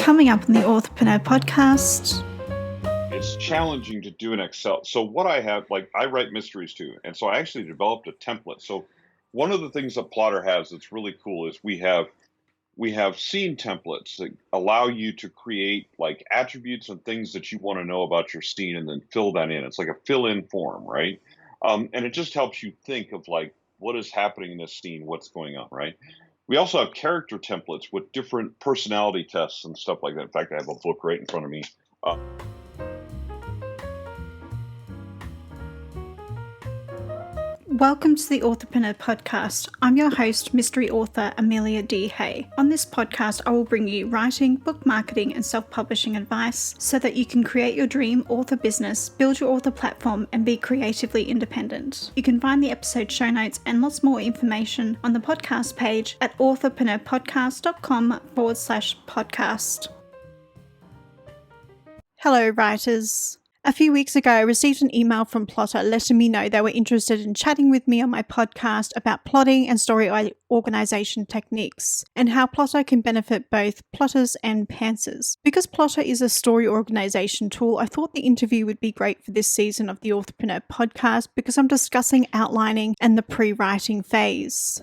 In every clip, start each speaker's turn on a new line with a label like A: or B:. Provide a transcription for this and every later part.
A: Coming up on the Authorpreneur Podcast.
B: It's challenging to do in Excel. So what I have, I write mysteries too. And so I actually developed a template. So one of the things that Plottr has that's really cool is we have scene templates that allow you to create like attributes and things that you want to know about your scene and then fill that in. It's like a fill-in form, right? And it just helps you think of like what is happening in this scene, what's going on, right? We also have character templates with different personality tests and stuff like that. In fact, I have a book right in front of me.
A: Welcome to the Authorpreneur Podcast. I'm your host, mystery author Amelia D. Hay. On this podcast, I will bring you writing, book marketing, and self-publishing advice so that you can create your dream author business, build your author platform, and be creatively independent. You can find the episode show notes and lots more information on the podcast page at authorpreneurpodcast.com/podcast. Hello, writers. A few weeks ago, I received an email from Plottr letting me know they were interested in chatting with me on my podcast about plotting and story organization techniques, and how Plottr can benefit both plotters and pantsers. Because Plottr is a story organization tool, I thought the interview would be great for this season of the Authorpreneur Podcast because I'm discussing outlining and the pre-writing phase.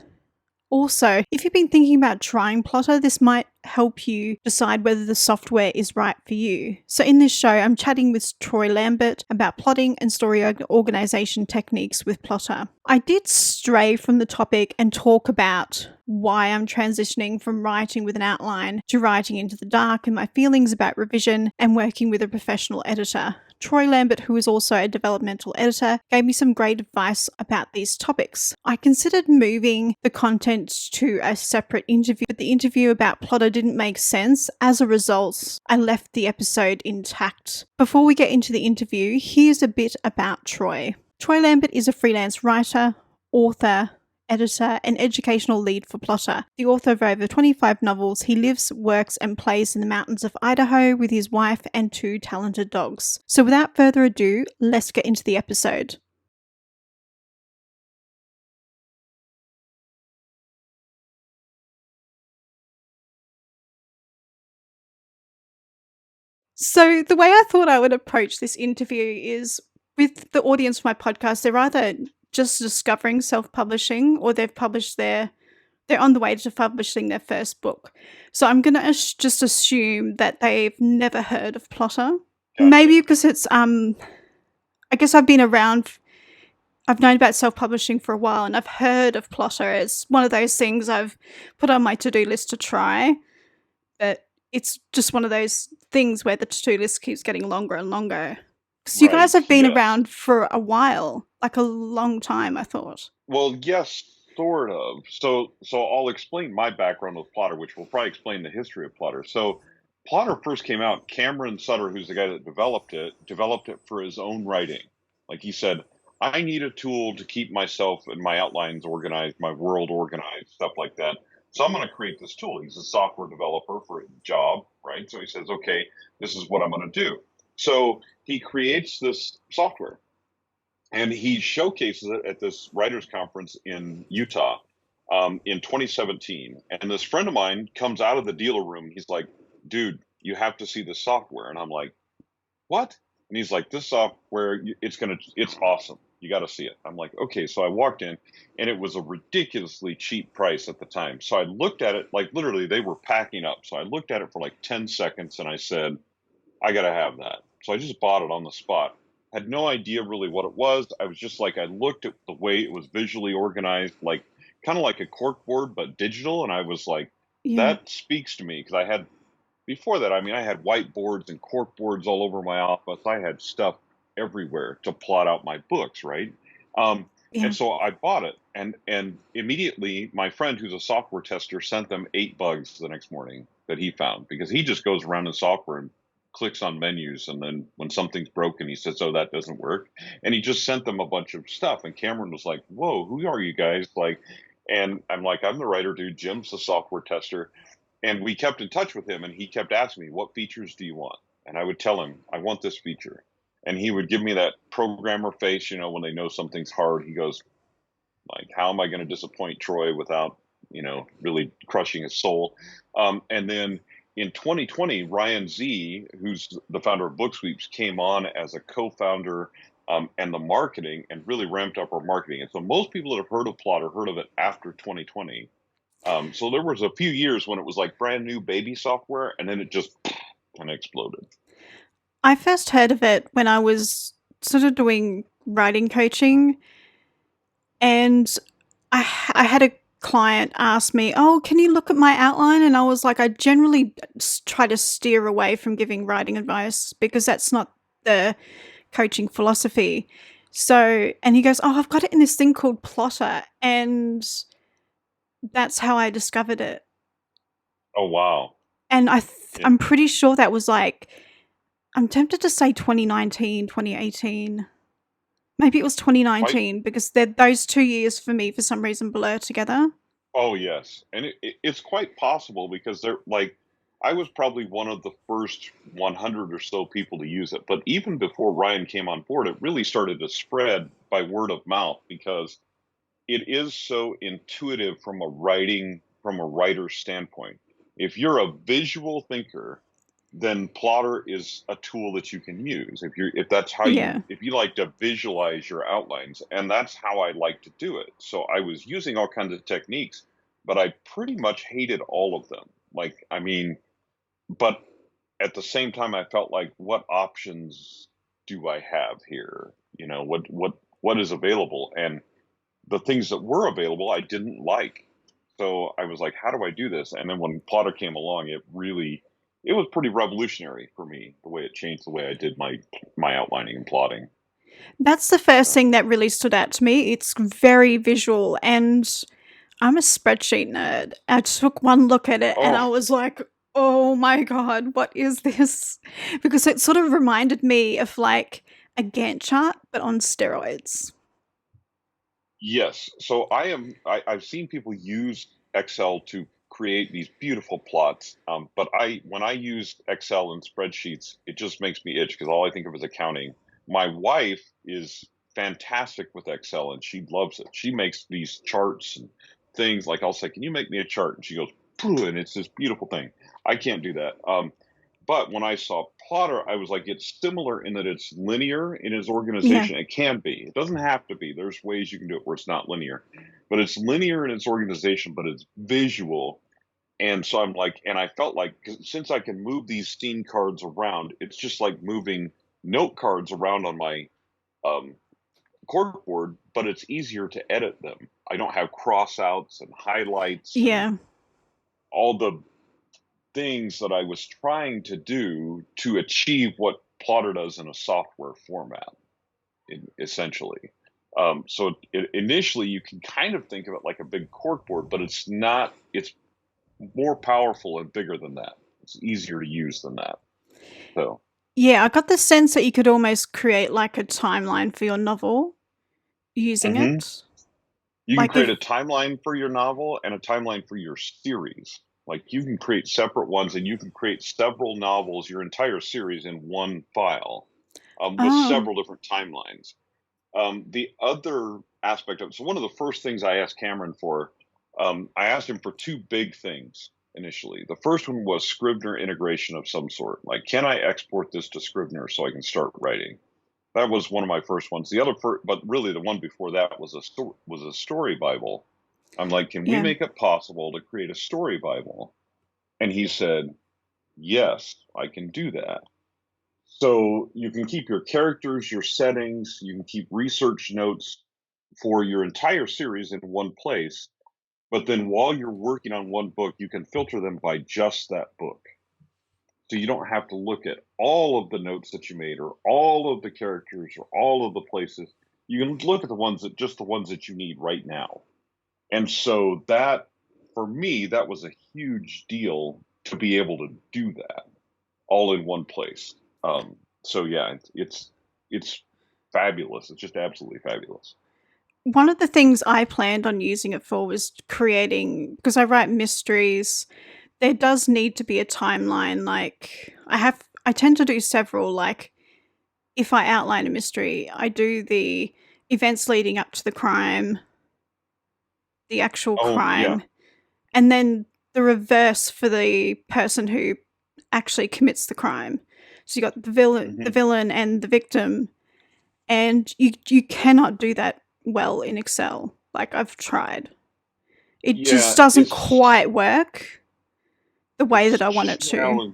A: Also, if you've been thinking about trying Plottr, this might help you decide whether the software is right for you. So in this show, I'm chatting with Troy Lambert about plotting and story organization techniques with Plottr. I did stray from the topic and talk about why I'm transitioning from writing with an outline to writing into the dark and my feelings about revision and working with a professional editor. Troy Lambert, who is also a developmental editor, gave me some great advice about these topics. I considered moving the content to a separate interview, but the interview about Plottr didn't make sense. As a result, I left the episode intact. Before we get into the interview, here's a bit about Troy. Troy Lambert is a freelance writer, author, editor, and educational lead for Plottr. The author of over 25 novels, he lives, works, and plays in the mountains of Idaho with his wife and 2 talented dogs. So without further ado, let's get into the episode. So the way I thought I would approach this interview is with the audience for my podcast, they're either just discovering self-publishing or they're on the way to publishing their first book. So I'm going to just assume that they've never heard of Plottr. Gotcha. Maybe because it's, I guess I've known about self-publishing for a while and I've heard of Plottr. It's one of those things I've put on my to-do list to try, but it's just one of those things where the to-do list keeps getting longer and longer. So you guys have been around for a while, like a long time, I thought.
B: Well, yes, sort of. So I'll explain my background with Plottr, which will probably explain the history of Plottr. So Plottr first came out, Cameron Sutter, who's the guy that developed it for his own writing. Like he said, I need a tool to keep myself and my outlines organized, my world organized, stuff like that. So I'm going to create this tool. He's a software developer for a job, right? So he says, okay, this is what I'm going to do. So he creates this software and he showcases it at this writers conference in Utah in 2017. And this friend of mine comes out of the dealer room. He's like, dude, you have to see this software. And I'm like, what? And he's like, this software, it's awesome. You got to see it. I'm like, okay. So I walked in and it was a ridiculously cheap price at the time. So I looked at it, like literally they were packing up. So I looked at it for like 10 seconds and I said, I got to have that. So I just bought it on the spot. Had no idea really what it was. I was just like, I looked at the way it was visually organized, like kind of like a corkboard, but digital. And I was like, that speaks to me. Because before that, I had whiteboards and corkboards all over my office. I had stuff everywhere to plot out my books, right? And so I bought it. And immediately my friend who's a software tester sent them 8 bugs the next morning that he found. Because he just goes around in software and clicks on menus, and then when something's broken he says, oh, that doesn't work, and he just sent them a bunch of stuff. And Cameron was like, whoa, who are you guys? And I'm like, I'm the writer dude, Jim's the software tester. And we kept in touch with him and he kept asking me, what features do you want? And I would tell him, I want this feature. And he would give me that programmer face, when they know something's hard. He goes like, how am I going to disappoint Troy without really crushing his soul? And then in 2020, Ryan Z, who's the founder of BookSweeps, came on as a co-founder and the marketing, and really ramped up our marketing. And so most people that have heard of Plottr heard of it after 2020. So there was a few years when it was like brand new baby software, and then it just kind of exploded.
A: I first heard of it when I was sort of doing writing coaching, and I had a client ask me, "Oh, can you look at my outline?" And I was like, I generally try to steer away from giving writing advice because that's not the coaching philosophy. So, and he goes, "Oh, I've got it in this thing called Plottr," and that's how I discovered it.
B: Oh, wow.
A: And
B: Yeah.
A: I'm pretty sure that was like, I'm tempted to say 2019, 2018. Maybe it was 2019 because those 2 years for me, for some reason, blur together.
B: Oh, yes. And it's quite possible because I was probably one of the first 100 or so people to use it. But even before Ryan came on board, it really started to spread by word of mouth because it is so intuitive from a writer's standpoint. If you're a visual thinker, then Plottr is a tool that you can use. If you like to visualize your outlines, and that's how I like to do it. So I was using all kinds of techniques, but I pretty much hated all of them. But at the same time, I felt like, what options do I have here? What is available? And the things that were available, I didn't like. So I was like, how do I do this? And then when Plottr came along, it was pretty revolutionary for me, the way it changed the way I did my outlining and plotting.
A: That's the first thing that really stood out to me. It's very visual, and I'm a spreadsheet nerd. I took one look at it and I was like, oh my God, what is this? Because it sort of reminded me of like a Gantt chart, but on steroids.
B: Yes. So I've seen people use Excel to create these beautiful plots. But when I use Excel and spreadsheets, it just makes me itch because all I think of is accounting. My wife is fantastic with Excel and she loves it. She makes these charts and things. Like, I'll say, "Can you make me a chart?" And she goes, "Pooh," and it's this beautiful thing. I can't do that. But when I saw Plottr, I was like, it's similar in that it's linear in its organization. It can be. It doesn't have to be. There's ways you can do it where it's not linear. But it's linear in its organization, but it's visual. And so I'm like, and I felt like, since I can move these scene cards around, it's just like moving note cards around on my corkboard, but it's easier to edit them. I don't have crossouts and highlights and all the things that I was trying to do to achieve what Plottr does in a software format, essentially. So initially, you can kind of think of it like a big corkboard, but it's not. It's more powerful and bigger than that. It's easier to use than that. So
A: yeah, I got the sense that you could almost create like a timeline for your novel using it.
B: You can create a timeline for your novel and a timeline for your series. Like, you can create separate ones, and you can create several novels, your entire series, in one file with several different timelines. The other aspect of it, so one of the first things I asked Cameron for, I asked him for two big things initially. The first one was Scrivener integration of some sort. Like, can I export this to Scrivener so I can start writing? That was one of my first ones. But really the one before that was a story Bible. I'm like, can we make it possible to create a story Bible? And he said, yes, I can do that. So you can keep your characters, your settings, you can keep research notes for your entire series in one place. But then while you're working on one book, you can filter them by just that book. So you don't have to look at all of the notes that you made or all of the characters or all of the places. You can look at the ones that you need right now. And so that, for me, that was a huge deal to be able to do that all in one place. So yeah, it's fabulous. It's just absolutely fabulous.
A: One of the things I planned on using it for was creating, because I write mysteries, there does need to be a timeline. Like, I tend to do several. Like, if I outline a mystery, I do the events leading up to the crime, the actual crime, and then the reverse for the person who actually commits the crime. So you got the villain and the victim, and you cannot do that well in Excel. Like, I've tried. It just doesn't quite work the way that I want it to.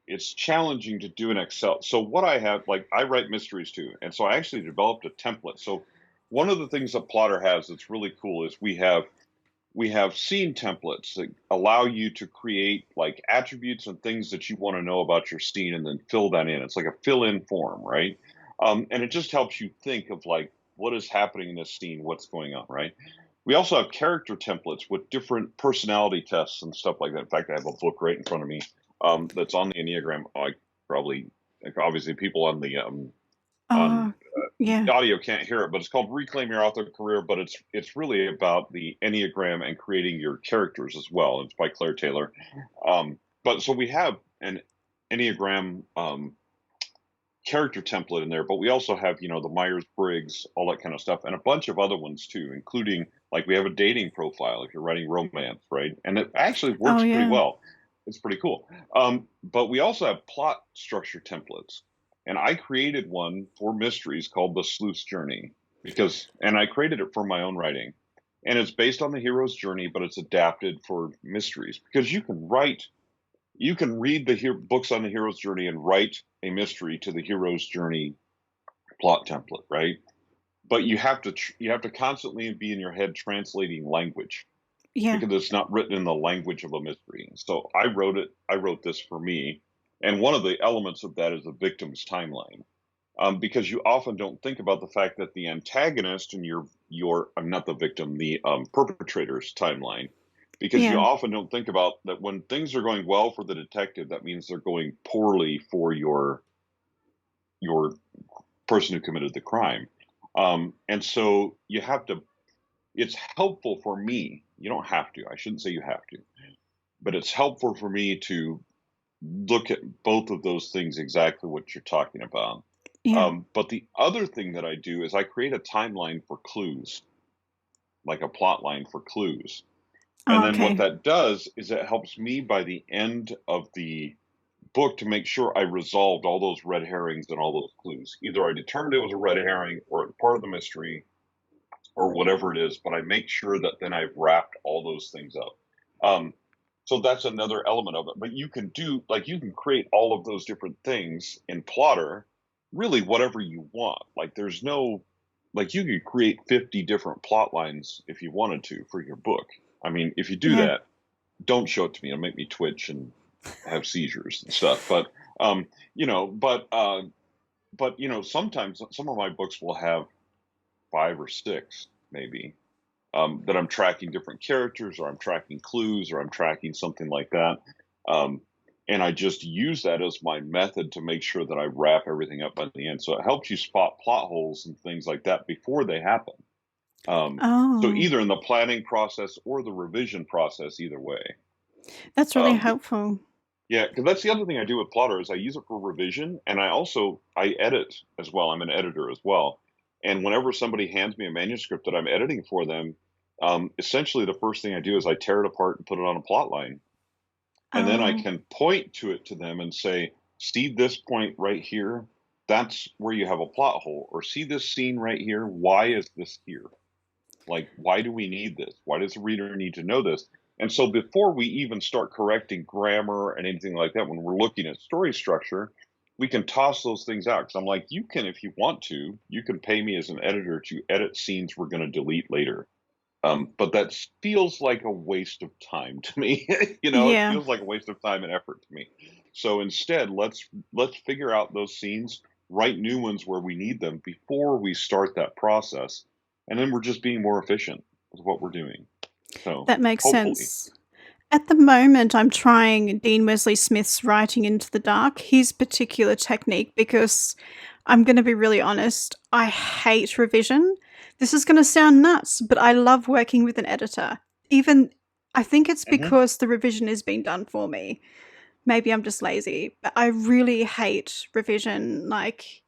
B: It's challenging to do in Excel. So what I have, like, I write mysteries too, and so I actually developed a template. So one of the things that Plottr has that's really cool is we have scene templates that allow you to create like attributes and things that you want to know about your scene and then fill that in. It's like a fill-in form, right? And it just helps you think of like, what is happening in this scene, what's going on, right? We also have character templates with different personality tests and stuff like that. In fact, I have a book right in front of me that's on the Enneagram. Obviously people on the audio can't hear it, but it's called Reclaim Your Author Career, but it's really about the Enneagram and creating your characters as well. It's by Claire Taylor. But so we have an Enneagram character template in there, but we also have, the Myers-Briggs, all that kind of stuff, and a bunch of other ones too, including like we have a dating profile if you're writing romance, right? And it actually works pretty well. It's pretty cool. But we also have plot structure templates. And I created one for mysteries called The Sleuth's Journey and I created it for my own writing. And it's based on the hero's journey, but it's adapted for mysteries because you can read the books on the hero's journey and write a mystery to the hero's journey plot template, right? But you have to constantly be in your head translating language.
A: Yeah.
B: Because it's not written in the language of a mystery. So I wrote this for me. And one of the elements of that is the victim's timeline, because you often don't think about the fact that the antagonist and not the victim, the perpetrator's timeline, because you often don't think about that when things are going well for the detective, that means they're going poorly for your person who committed the crime. And so you have to. It's helpful for me. You don't have to. I shouldn't say you have to, but it's helpful for me to look at both of those things, exactly what you're talking about. But the other thing that I do is I create a timeline for clues, like a plot line for clues. And then what that does is it helps me by the end of the book to make sure I resolved all those red herrings and all those clues. Either I determined it was a red herring or it's part of the mystery or whatever it is, but I make sure that then I've wrapped all those things up. So that's another element of it. But you can create all of those different things in Plottr, really whatever you want. Like you could create 50 different plot lines if you wanted to for your book. I mean, if you do that, don't show it to me. It'll make me twitch and have seizures and stuff. But, sometimes some of my books will have 5 or 6 maybe. That I'm tracking different characters or I'm tracking clues or I'm tracking something like that. And I just use that as my method to make sure that I wrap everything up by the end. So it helps you spot plot holes and things like that before they happen. So either in the planning process or the revision process, either way.
A: That's really helpful.
B: Yeah, because that's the other thing I do with Plottr is I use it for revision, and I edit as well. I'm an editor as well. And whenever somebody hands me a manuscript that I'm editing for them, essentially the first thing I do is I tear it apart and put it on a plot line. And then I can point to them and say, see this point right here? That's where you have a plot hole. Or see this scene right here? Why is this here? Like, why do we need this? Why does the reader need to know this? And so before we even start correcting grammar and anything like that, when we're looking at story structure, we can toss those things out. Because I'm like, you can, if you want to, you can pay me as an editor to edit scenes we're going to delete later. But that feels like a waste of time to me. It feels like a waste of time and effort to me. So instead, let's figure out those scenes, write new ones where we need them before we start that process. And then we're just being more efficient with what we're doing. So
A: that makes sense. At the moment, I'm trying Dean Wesley Smith's Writing into the Dark, his particular technique, because I'm going to be really honest, I hate revision. This is going to sound nuts, but I love working with an editor. I think it's because the revision is being done for me. Maybe I'm just lazy, but I really hate revision. Like,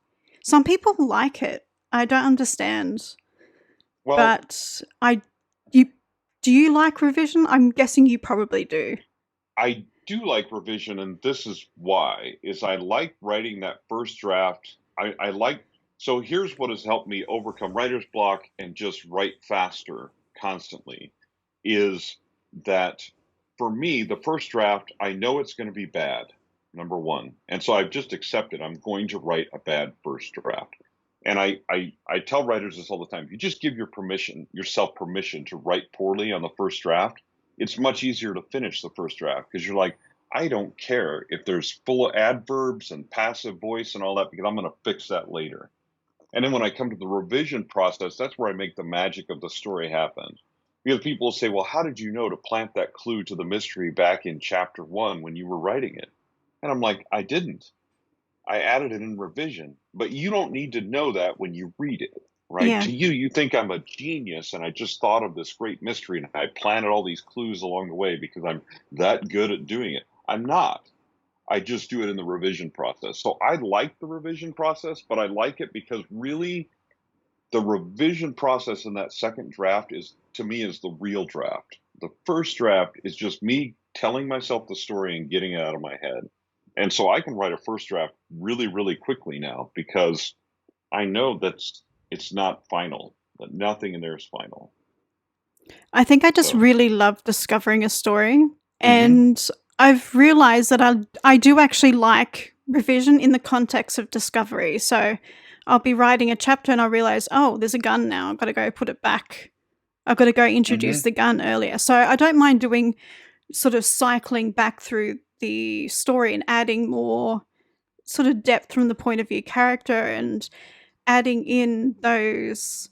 A: some people like it. I don't understand.
B: Well,
A: but do you like revision? I'm guessing you probably do.
B: I do like revision, and this is why, is I like writing that first draft. I like, so here's what has helped me overcome writer's block and just write faster constantly, is that for me, the first draft, I know it's going to be bad, number one. And so I've just accepted I'm going to write a bad first draft. And I tell writers this all the time. If you just give yourself permission to write poorly on the first draft, it's much easier to finish the first draft because you're like, I don't care if there's full of adverbs and passive voice and all that because I'm going to fix that later. And then when I come to the revision process, that's where I make the magic of the story happen. Because people will say, well, how did you know to plant that clue to the mystery back in chapter 1 when you were writing it? And I'm like, I didn't. I added it in revision. But you don't need to know that when you read it, right?
A: Yeah.
B: To you, you think I'm a genius and I just thought of this great mystery and I planted all these clues along the way because I'm that good at doing it. I'm not. I just do it in the revision process. So I like the revision process, but I like it because really the revision process in that second draft is, to me, is the real draft. The first draft is just me telling myself the story and getting it out of my head. And so I can write a first draft really, really quickly now because I know that it's not final, that nothing in there is final.
A: I think I just
B: So,
A: really love discovering a story. And I've realized that I do actually like revision in the context of discovery. So I'll be writing a chapter and I'll realize, oh, there's a gun now. I've got to go put it back. I've got to go introduce the gun earlier. So I don't mind doing sort of cycling back through the story and adding more sort of depth from the point of view character and adding in those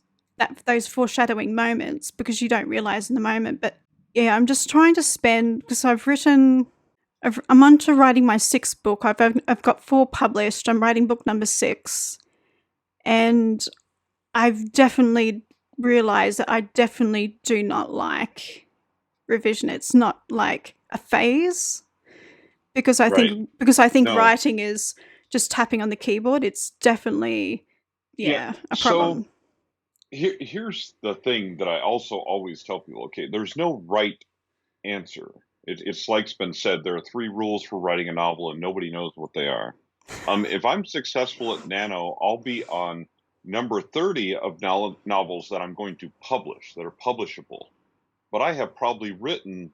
A: foreshadowing moments because you don't realize in the moment. But yeah, I'm just trying to spend, because I'm on to writing my 6th book. I've got 4 published. I'm writing book number 6, and I've definitely realized that I definitely do not like revision. It's not like a phase because I think
B: no.
A: writing is just tapping on the keyboard. It's definitely a problem.
B: So here's the thing that I also always tell people, okay, there's no right answer. It's like's been said, there are 3 rules for writing a novel and nobody knows what they are. If I'm successful at Nano, I'll be on number 30 of novels that I'm going to publish, that are publishable. But I have probably written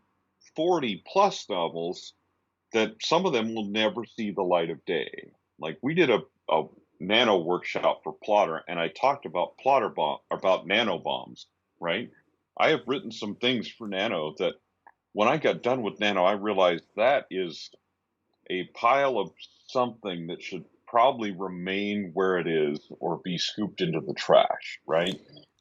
B: 40 plus novels that some of them will never see the light of day. Like we did a nano workshop for Plottr, and I talked about about nano bombs, right? I have written some things for Nano that when I got done with Nano, I realized that is a pile of something that should probably remain where it is or be scooped into the trash, right?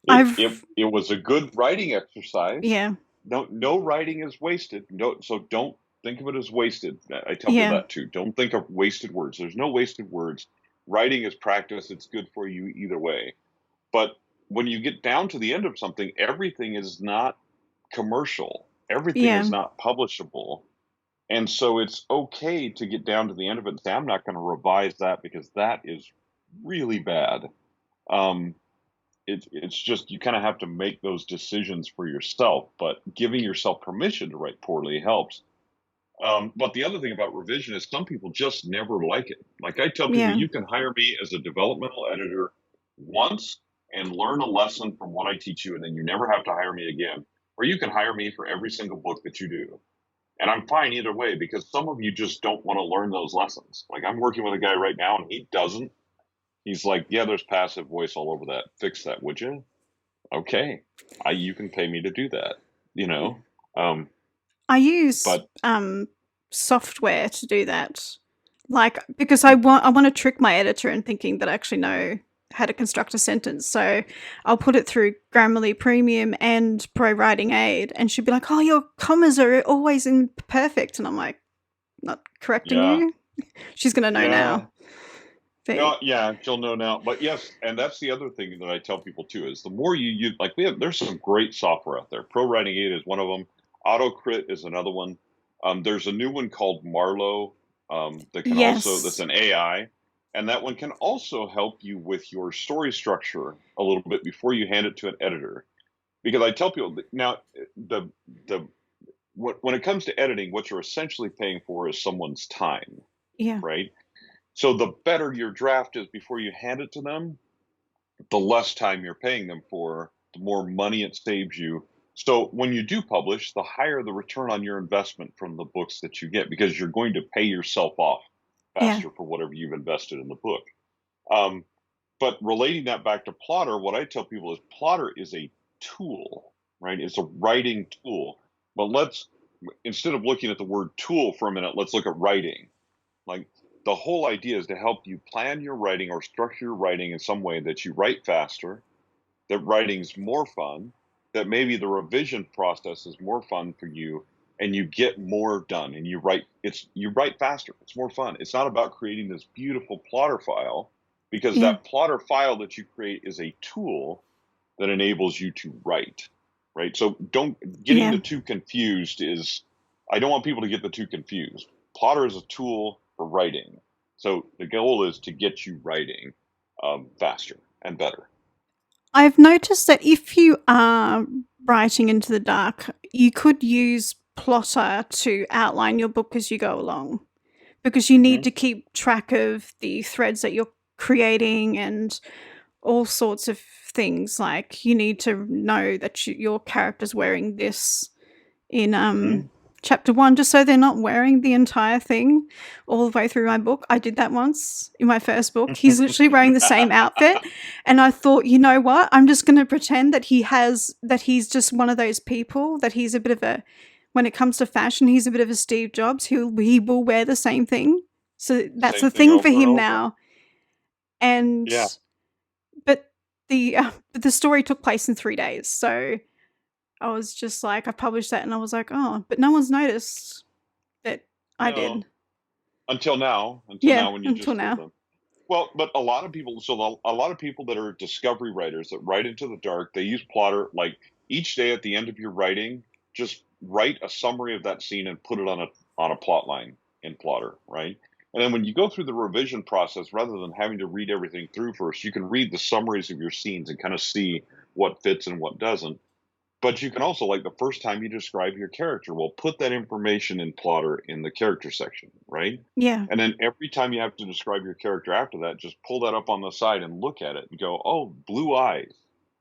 B: It was a good writing exercise.
A: Yeah.
B: No writing is wasted. So don't think of it as wasted. I tell people that too. Don't think of wasted words. There's no wasted words. Writing is practice. It's good for you either way. But when you get down to the end of something, everything is not commercial. Everything is not publishable. And so it's okay to get down to the end of it and say, I'm not going to revise that because that is really bad. It's just, you kind of have to make those decisions for yourself, but giving yourself permission to write poorly helps. But the other thing about revision is some people just never like it. Like I tell people, you can hire me as a developmental editor once and learn a lesson from what I teach you, and then you never have to hire me again. Or you can hire me for every single book that you do. And I'm fine either way because some of you just don't want to learn those lessons. Like I'm working with a guy right now and he doesn't. He's like, yeah, there's passive voice all over that. Fix that, would you? Okay. You can pay me to do that, you know?
A: I use software to do that. Like, because I want to trick my editor in thinking that I actually know how to construct a sentence. So I'll put it through Grammarly Premium and Pro Writing Aid, and she'd be like, oh, your commas are always imperfect. And I'm like, not correcting you? She's going to know now.
B: Yeah, she'll know now. But yes, and that's the other thing that I tell people too, is the more you use, like there's some great software out there. Pro Writing Aid is one of them. AutoCrit is another one. There's a new one called Marlowe that can that's an AI. And that one can also help you with your story structure a little bit before you hand it to an editor. Because I tell people now, when it comes to editing, what you're essentially paying for is someone's time,
A: Yeah.
B: right? So the better your draft is before you hand it to them, the less time you're paying them for, the more money it saves you. So when you do publish, the higher the return on your investment from the books that you get, because you're going to pay yourself off
A: Yeah.
B: faster for whatever you've invested in the book. But relating that back to Plottr, what I tell people is Plottr is a tool, right? It's a writing tool. But instead of looking at the word tool for a minute, let's look at writing. Like, the whole idea is to help you plan your writing or structure your writing in some way that you write faster, that writing's more fun, that maybe the revision process is more fun for you, and you get more done, and you write faster. It's more fun. It's not about creating this beautiful Plottr file, because
A: Yeah.
B: that Plottr file that you create is a tool that enables you to write, right? So getting the two confused is, I don't want people to get the two confused. Plottr is a tool for writing. So the goal is to get you writing faster and better.
A: I've noticed that if you are writing into the dark, you could use Plottr to outline your book as you go along, because you need to keep track of the threads that you're creating and all sorts of things. Like, you need to know that your character's wearing this in chapter 1, just so they're not wearing the entire thing all the way through my book. I did that once in my first book. He's literally wearing the same outfit, and I thought, you know what, I'm just going to pretend that he's just one of those people, that he's a bit of a, when it comes to fashion, he's a bit of a Steve Jobs. He will wear the same thing. So that's the thing for him now. And but the story took place in 3 days, so I was just like, I published that and I was like, oh, but no one's noticed that I did.
B: Until now when you just told them. Well, but a lot of people that are discovery writers that write into the dark, they use Plottr. Like, each day at the end of your writing, just write a summary of that scene and put it on a plot line in Plottr, right? And then when you go through the revision process, rather than having to read everything through first, you can read the summaries of your scenes and kind of see what fits and what doesn't. But you can also, like, the first time you describe your character, well, put that information in Plottr in the character section, right?
A: Yeah.
B: And then every time you have to describe your character after that, just pull that up on the side and look at it and go, oh, blue eyes,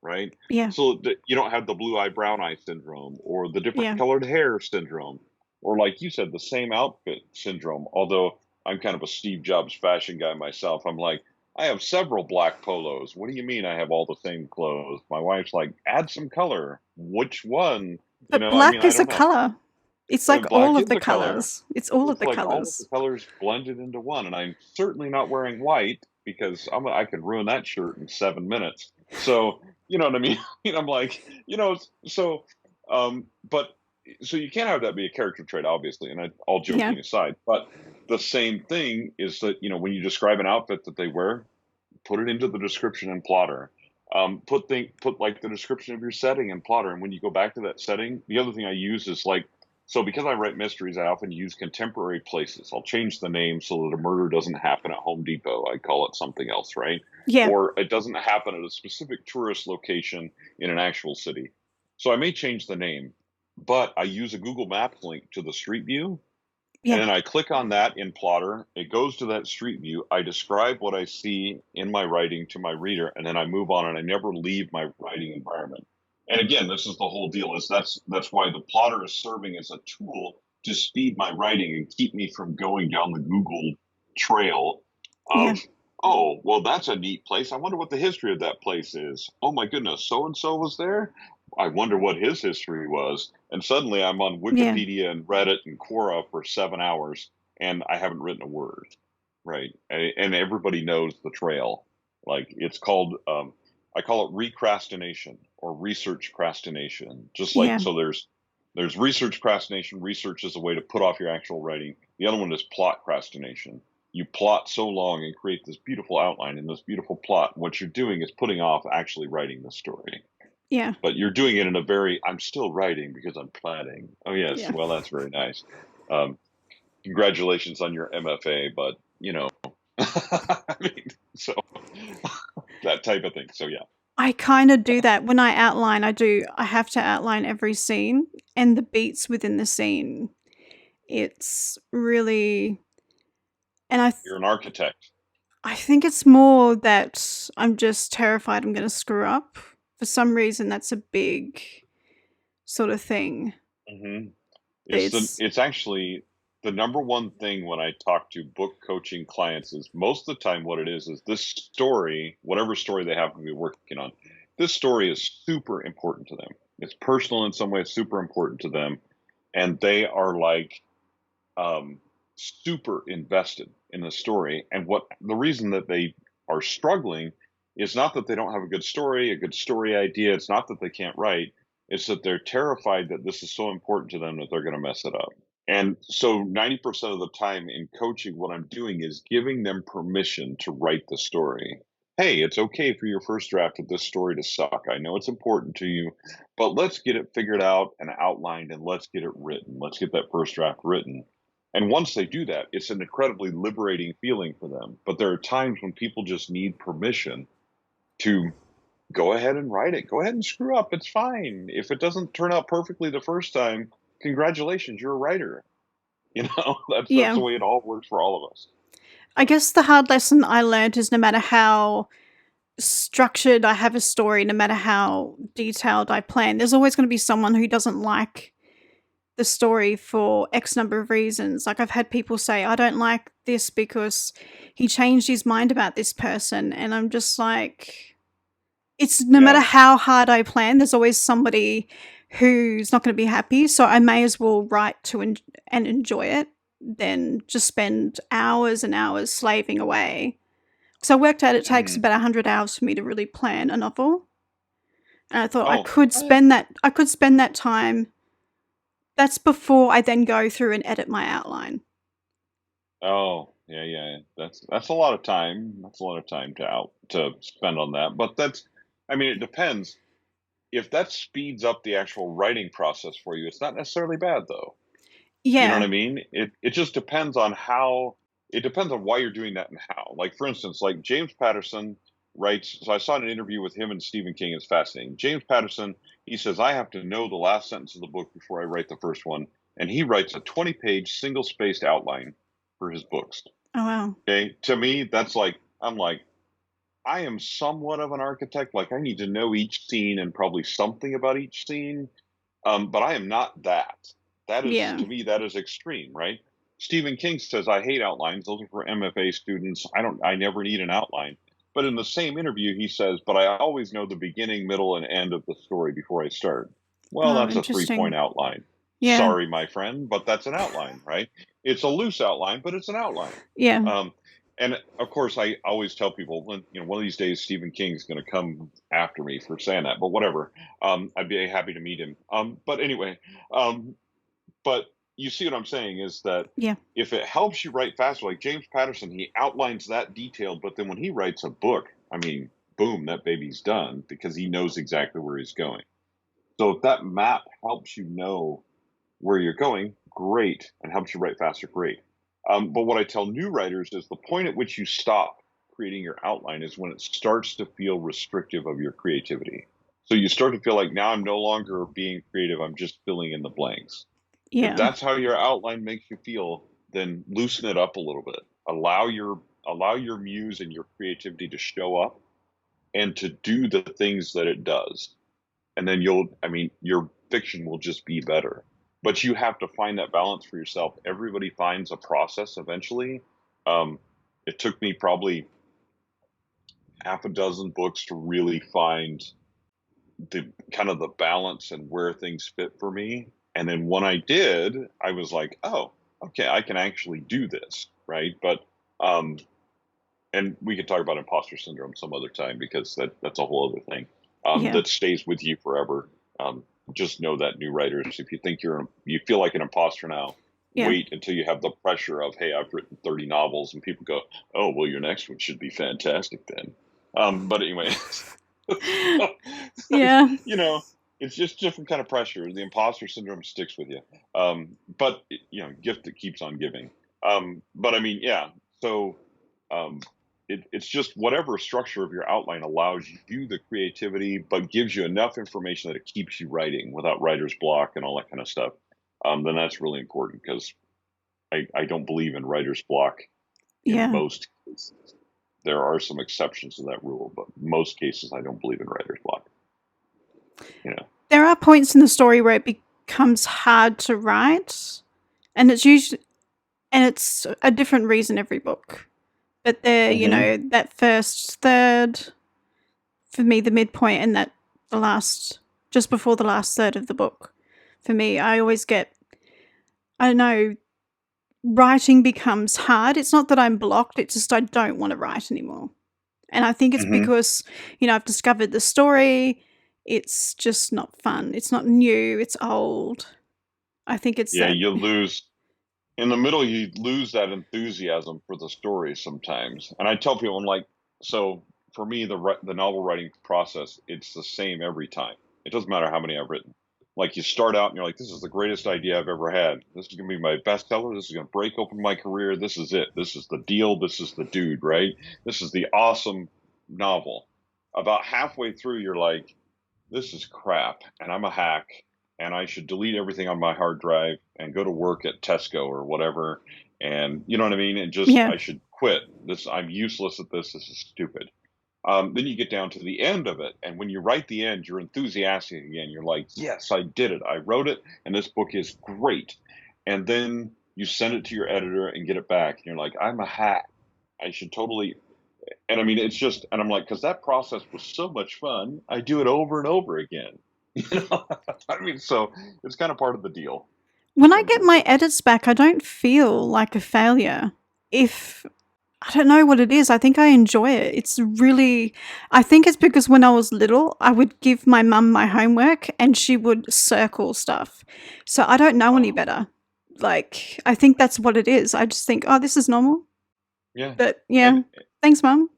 B: right?
A: Yeah.
B: So that you don't have the blue eye, brown eye syndrome, or the different colored hair syndrome, or, like you said, the same outfit syndrome. Although I'm kind of a Steve Jobs fashion guy myself. I'm like, I have several black polos. What do you mean I have all the same clothes? My wife's like, add some color. Which one?
A: But black is a color. It's like all of the colors. It's all of the colors.
B: All of the colors blended into one. And I'm certainly not wearing white, because I could ruin that shirt in 7 minutes. So, you know what I mean? I'm like, so you can't have that be a character trait, obviously, and all joking aside. But the same thing is that, when you describe an outfit that they wear, put it into the description in Plottr. Put like the description of your setting in Plottr, and when you go back to that setting, the other thing I use is because I write mysteries, I often use contemporary places. I'll change the name so that a murder doesn't happen at Home Depot. I call it something else, right?
A: Yeah.
B: Or it doesn't happen at a specific tourist location in an actual city. So I may change the name, but I use a Google Maps link to the street view. Yeah. And then I click on that in Plottr. It goes to that street view. I describe what I see in my writing to my reader, and then I move on, and I never leave my writing environment. And again, this is the whole deal. That's why the Plottr is serving as a tool to speed my writing and keep me from going down the Google trail of, oh, well, that's a neat place. I wonder what the history of that place is. Oh my goodness, so-and-so was there? I wonder what his history was. And suddenly I'm on Wikipedia and Reddit and Quora for 7 hours, and I haven't written a word, right? And everybody knows the trail. Like, it's called, I call it recrastination or research crastination. Just like, so there's research crastination. Research is a way to put off your actual writing. The other one is plot crastination. You plot so long and create this beautiful outline and this beautiful plot. What you're doing is putting off actually writing the story.
A: Yeah.
B: But you're doing it in a very, I'm still writing because I'm planning. Oh, yes. Yeah. Well, that's very nice. Congratulations on your MFA, but, I mean, so that type of thing. So, yeah.
A: I kind of do that when I outline. I have to outline every scene and the beats within the scene. It's really, and
B: You're an architect.
A: I think it's more that I'm just terrified I'm going to screw up. For some reason, that's a big sort of thing.
B: Hmm.
A: It's
B: It's actually the number one thing when I talk to book coaching clients is most of the time what it is this story, whatever story they happen to be working on, this story is super important to them. It's personal in some way, it's super important to them. And they are like super invested in the story. And what the reason that they are struggling is not that they don't have a good story idea. It's not that they can't write. It's that they're terrified that this is so important to them that they're going to mess it up. And so 90% of the time in coaching, what I'm doing is giving them permission to write the story. Hey, it's okay for your first draft of this story to suck. I know it's important to you, but let's get it figured out and outlined and let's get it written. Let's get that first draft written. And once they do that, it's an incredibly liberating feeling for them. But there are times when people just need permission to go ahead and write it. Go ahead and screw up. It's fine. If it doesn't turn out perfectly the first time, congratulations, you're a writer. That's
A: yeah.
B: the way it all works for all of us.
A: I guess the hard lesson I learned is no matter how structured I have a story, no matter how detailed I plan, there's always going to be someone who doesn't like the story for X number of reasons. Like I've had people say, I don't like this because he changed his mind about this person. And I'm just like, it's no matter how hard I plan, there's always somebody who's not going to be happy. So I may as well write to and enjoy it than just spend hours and hours slaving away. So I worked out it takes about 100 hours for me to really plan a novel. And I thought I could spend that time. That's before I then go through and edit my outline.
B: Oh, yeah. That's a lot of time. That's a lot of time to spend on that. But it depends. If that speeds up the actual writing process for you, it's not necessarily bad though.
A: Yeah.
B: You know what I mean? It just depends on it depends on why you're doing that and how. Like for instance, like James Patterson writes, so I saw an interview with him and Stephen King. It's fascinating. James Patterson, he says, I have to know the last sentence of the book before I write the first one. And he writes a 20-page single-spaced outline for his books.
A: Oh, wow.
B: Okay. To me, that's like, I'm like, I am somewhat of an architect. Like I need to know each scene and probably something about each scene. But I am not that. That is, to me, that is extreme, right? Stephen King says, I hate outlines. Those are for MFA students. I never need an outline. But in the same interview, he says, but I always know the beginning, middle, and end of the story before I start. Well, that's a 3-point outline.
A: Yeah.
B: Sorry, my friend, but that's an outline, right? It's a loose outline, but it's an outline.
A: Yeah.
B: And of course, I always tell people, one of these days, Stephen King's going to come after me for saying that, but whatever. I'd be happy to meet him. But anyway, but you see what I'm saying is that if it helps you write faster, like James Patterson, he outlines that detailed, but then when he writes a book, I mean, boom, that baby's done because he knows exactly where he's going. So if that map helps you know where you're going, great, and helps you write faster, great. But what I tell new writers is the point at which you stop creating your outline is when it starts to feel restrictive of your creativity. So you start to feel like now I'm no longer being creative, I'm just filling in the blanks.
A: Yeah.
B: If that's how your outline makes you feel, then loosen it up a little bit. Allow your muse and your creativity to show up and to do the things that it does. And then your fiction will just be better. But you have to find that balance for yourself. Everybody finds a process eventually. It took me probably half a dozen books to really find the kind of the balance and where things fit for me. And then when I did, I was like, oh, okay, I can actually do this, right? But and we could talk about imposter syndrome some other time because that's a whole other thing that stays with you forever. Just know that, new writers, if you think you feel like an imposter now, wait until you have the pressure of, hey, I've written 30 novels, and people go, oh, well, your next one should be fantastic then. But anyway, it's just different kind of pressure. The imposter syndrome sticks with you. But gift that keeps on giving. But I mean, yeah. So it's just whatever structure of your outline allows you the creativity, but gives you enough information that it keeps you writing without writer's block and all that kind of stuff. Then that's really important, because I don't believe in writer's block in
A: Yeah.
B: most cases. There are some exceptions to that rule, but most cases I don't believe in writer's block.
A: There are points in the story where it becomes hard to write, and it's a different reason every book. But there, that first third, for me, the midpoint, and that just before the last third of the book, for me, I always get, I don't know, writing becomes hard. It's not that I'm blocked, it's just I don't want to write anymore. And I think it's because, I've discovered the story. It's just not fun. It's not new. It's old. I think it's
B: you lose in the middle. You lose that enthusiasm for the story sometimes. And I tell people, I'm like, so for me, the novel writing process, it's the same every time. It doesn't matter how many I've written. Like, you start out and you're like, this is the greatest idea I've ever had. This is going to be my bestseller. This is going to break open my career. This is it. This is the deal. This is the dude, right? This is the awesome novel. About halfway through, you're like, this is crap, and I'm a hack, and I should delete everything on my hard drive and go to work at Tesco or whatever. And you know what I mean? And just, I should quit. I'm useless at this. This is stupid. Then you get down to the end of it, and when you write the end, you're enthusiastic again. You're like, yes, I did it. I wrote it, and this book is great. And then you send it to your editor and get it back, and you're like, I'm a hack. I should totally. And I mean, it's just, and I'm like, because that process was so much fun, I do it over and over again. I mean, so it's kind of part of the deal.
A: When I get my edits back, I don't feel like a failure. I don't know what it is. I think I enjoy it. I think it's because when I was little, I would give my mum my homework and she would circle stuff. So I don't know any better. Like, I think that's what it is. I just think, oh, this is normal.
B: Yeah.
A: But yeah, thanks, Mum.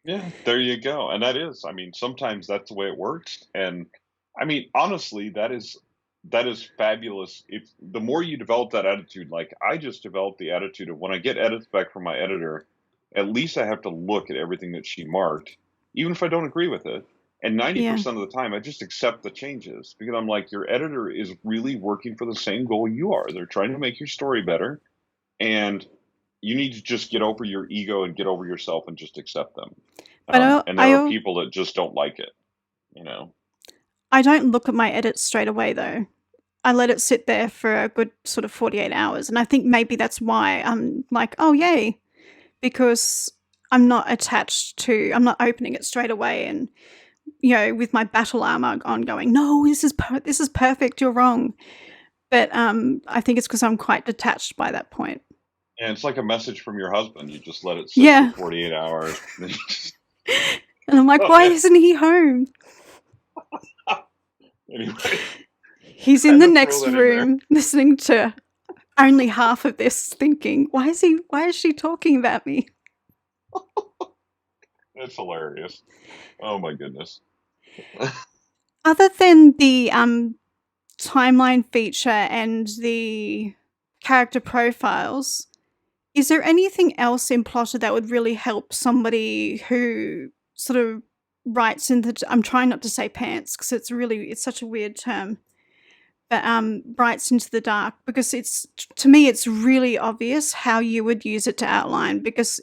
B: Yeah, there you go. And that is, I mean, sometimes that's the way it works. And I mean, honestly, that is fabulous. If the more you develop that attitude, like I just developed the attitude of, when I get edits back from my editor, at least I have to look at everything that she marked, even if I don't agree with it. And 90% of the time, I just accept the changes, because I'm like, your editor is really working for the same goal you are. They're trying to make your story better. And you need to just get over your ego and get over yourself and just accept them. And there are people that just don't like it,
A: I don't look at my edits straight away, though. I let it sit there for a good sort of 48 hours. And I think maybe that's why I'm like, oh, yay. Because I'm not opening it straight away and, with my battle armor on going, no, this is perfect, you're wrong. But I think it's because I'm quite detached by that point.
B: And it's like a message from your husband. You just let it sit for 48 hours.
A: And I'm like, why isn't he home?
B: Anyway.
A: He's in the next room listening to only half of this, thinking, why is she talking about me?
B: It's hilarious. Oh my goodness.
A: Other than the timeline feature and the character profiles, is there anything else in Plottr that would really help somebody who sort of writes I'm trying not to say pants because it's such a weird term, but writes into the dark, because to me it's really obvious how you would use it to outline, because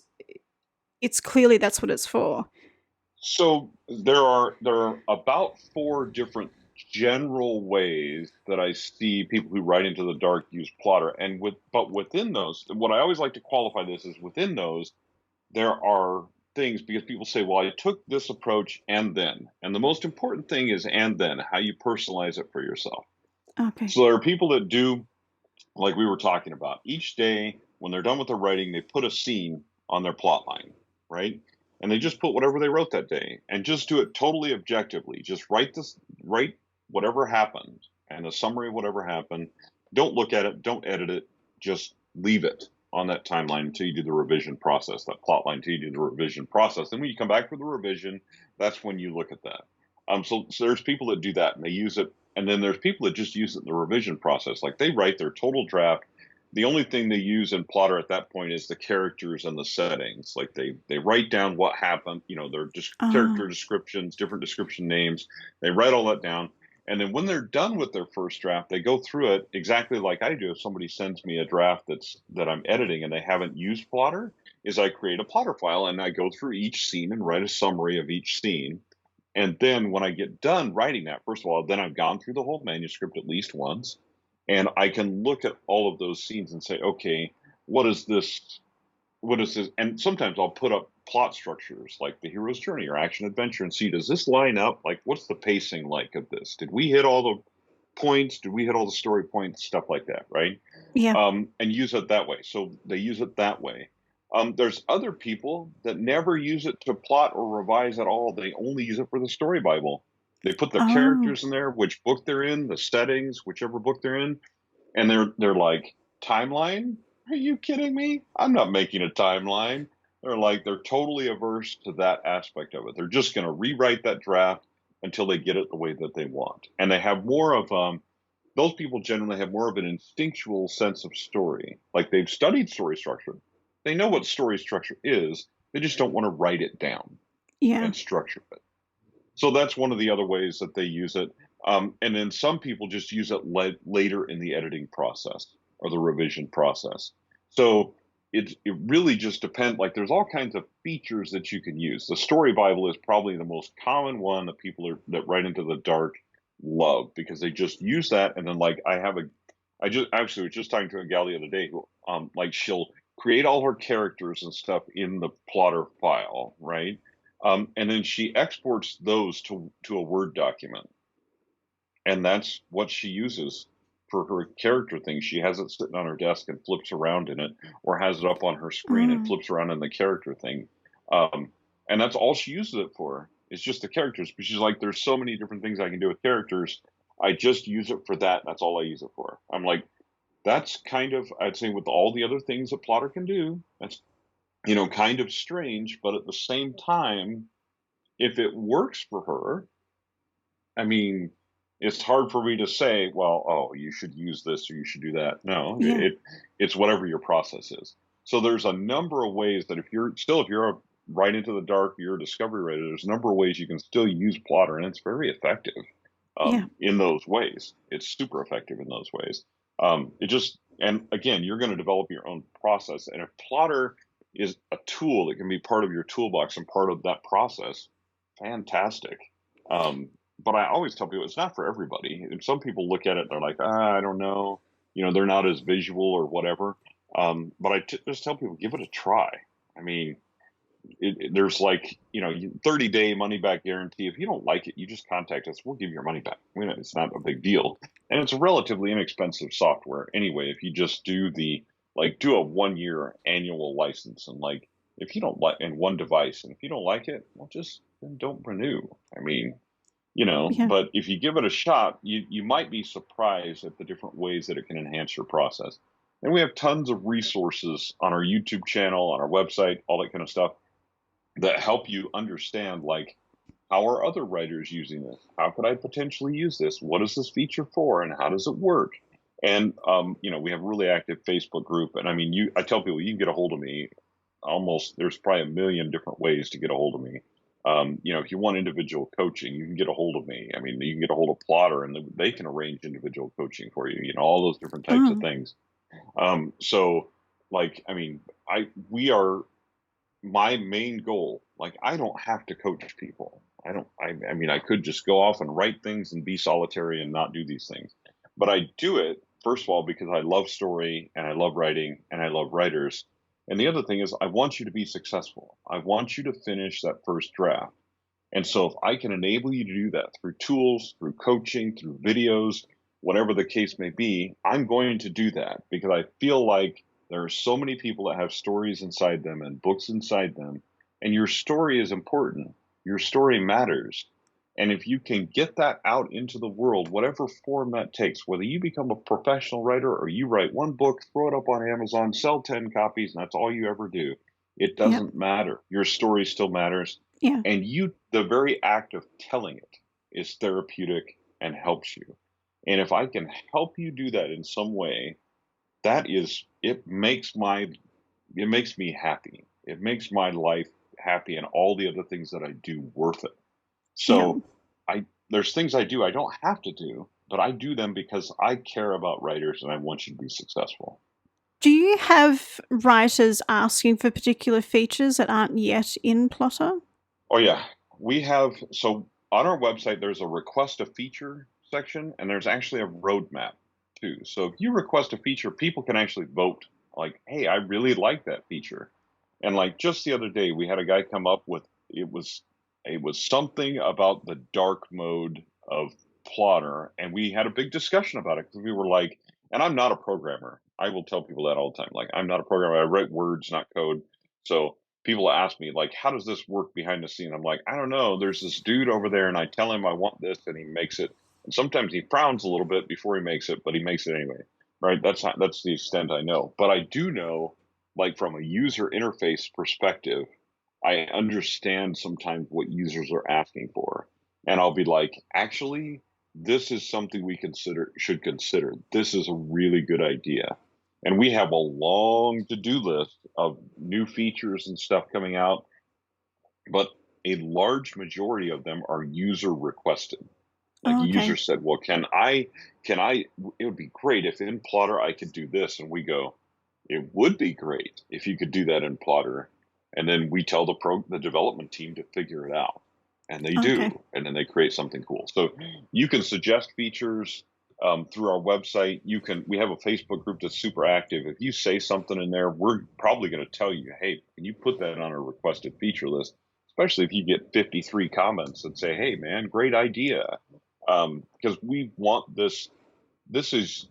A: it's clearly that's what it's for.
B: So there are about 4 different general ways that I see people who write into the dark use Plottr, but within those, what I always like to qualify this is, within those, there are things, because people say, well, I took this approach and then, and the most important thing is and then, how you personalize it for yourself.
A: Okay.
B: So there are people that do, like we were talking about, each day when they're done with their writing, they put a scene on their plot line, right? And they just put whatever they wrote that day and just do it totally objectively. Just write whatever happened and a summary of whatever happened. Don't look at it. Don't edit it. Just leave it on that timeline until you do the revision process, that plot line until you do the revision process. And when you come back for the revision, that's when you look at that. So there's people that do that and they use it. And then there's people that just use it in the revision process. Like, they write their total draft The only thing they use in Plottr at that point is the characters and the settings. Like they write down what happened, their just character
A: Oh,
B: descriptions, different description names. They write all that down. And then when they're done with their first draft, they go through it exactly like I do. If somebody sends me a draft that I'm editing and they haven't used Plottr, is I create a Plottr file and I go through each scene and write a summary of each scene. And then when I get done writing that, first of all, then I've gone through the whole manuscript at least once. And I can look at all of those scenes and say, okay, what is this? What is this? And sometimes I'll put up plot structures like the hero's journey or action adventure and see, does this line up? Like, what's the pacing like of this? Did we hit all the points? Did we hit all the story points? Stuff like that, right?
A: yeah.
B: And use it that way. So they use it that way. There's other people that never use it to plot or revise at all. They only use it for the story Bible. They put their
A: Oh,
B: characters in there, which book they're in, the settings, whichever book they're in, and they're like, timeline? Are you kidding me? I'm not making a timeline. They're totally averse to that aspect of it. They're just going to rewrite that draft until they get it the way that they want. And they have more of those people generally have more of an instinctual sense of story. Like they've studied story structure. They know what story structure is. They just don't want to write it down
A: yeah.
B: and structure it. So that's one of the other ways that they use it. And then some people just use it later in the editing process or the revision process. So it really just depends. Like there's all kinds of features that you can use. The Story Bible is probably the most common one that people that write into the dark love, because they just use that. And then like I just actually was just talking to a gal the other day who like she'll create all her characters and stuff in the Plottr file, right? And then she exports those to a Word document. And that's what she uses for her character thing. She has it sitting on her desk and flips around in it, or has it up on her screen and
A: Mm,
B: flips around in the character thing. And that's all she uses it for. It's just the characters. But she's like, there's so many different things I can do with characters. I just use it for that. That's all I use it for. I'm like, that's kind of, I'd say, with all the other things that Plottr can do, that's kind of strange, but at the same time, if it works for her, I mean, it's hard for me to say, well, oh, you should use this or you should do that. No,
A: yeah.
B: it's whatever your process is. So there's a number of ways that if you're right into the dark, you're a discovery writer, there's a number of ways you can still use Plottr, and it's very effective
A: Yeah.
B: in those ways. It's super effective in those ways. And again, you're going to develop your own process. And if Plottr is a tool that can be part of your toolbox and part of that process, fantastic. But I always tell people it's not for everybody. And some people look at it, they're like, I don't know, they're not as visual or whatever. But just tell people, give it a try. I mean, there's like 30-day money back guarantee. If you don't like it, you just contact us. We'll give you your money back. It's not a big deal, and it's a relatively inexpensive software anyway. If you just do do a 1-year annual license, and like if you don't like, and one device, and if you don't like it, well, just then don't renew. I mean,
A: Yeah.
B: but if you give it a shot, you might be surprised at the different ways that it can enhance your process. And we have tons of resources on our YouTube channel, on our website, all that kind of stuff that help you understand, like, how are other writers using this? How could I potentially use this? What is this feature for, and how does it work? And we have a really active Facebook group. And I mean, I tell people you can get a hold of me. There's probably a million different ways to get a hold of me. If you want individual coaching, you can get a hold of me. I mean, you can get a hold of Plottr, and they can arrange individual coaching for you. All those different types of
A: Oh,
B: things. So, like, I mean, we are my main goal. Like, I don't have to coach people. I mean, I could just go off and write things and be solitary and not do these things. But I do it, first of all, because I love story and I love writing and I love writers. And the other thing is, I want you to be successful. I want you to finish that first draft. And so if I can enable you to do that through tools, through coaching, through videos, whatever the case may be, I'm going to do that, because I feel like there are so many people that have stories inside them and books inside them, and your story is important. Your story matters. And if you can get that out into the world, whatever form that takes, whether you become a professional writer or you write one book, throw it up on Amazon, sell 10 copies, and that's all you ever do, it
A: yeah.
B: doesn't matter. Your story still matters.
A: Yeah.
B: And the very act of telling it is therapeutic and helps you. And if I can help you do that in some way, it makes me happy. It makes my life happy and all the other things that I do worth it.
A: Yeah.
B: So there's things I do I don't have to do, but I do them because I care about writers and I want you to be successful.
A: Do you have writers asking for particular features that aren't yet in Plottr?
B: Oh yeah, so on our website there's a request a feature section and there's actually a roadmap too. So if you request a feature, people can actually vote like, "Hey, I really like that feature." And like just the other day, we had a guy come up with it was something about the dark mode of Plottr, and we had a big discussion about it because we were like, and I'm not a programmer. I will tell people that all the time. Like, I'm not a programmer. I write words, not code. So people ask me like, how does this work behind the scene? I'm like, I don't know. There's this dude over there, and I tell him I want this, and he makes it. And sometimes he frowns a little bit before he makes it, but he makes it anyway. Right? That's the extent I know. But I do know, like from a user interface perspective, I understand sometimes what users are asking for. And I'll be like, actually, this is something we should consider. This is a really good idea. And we have a long to-do list of new features and stuff coming out, but a large majority of them are user requested. Like
A: Oh, okay.
B: users said, well, it would be great if in Plottr I could do this. And we go, it would be great if you could do that in Plottr. And then we tell the development team to figure it out. And they
A: Okay.
B: do. And then they create something cool. So you can suggest features through our website. We have a Facebook group that's super active. If you say something in there, we're probably going to tell you, hey, can you put that on a requested feature list? Especially if you get 53 comments that say, hey, man, great idea. Because we want this. This is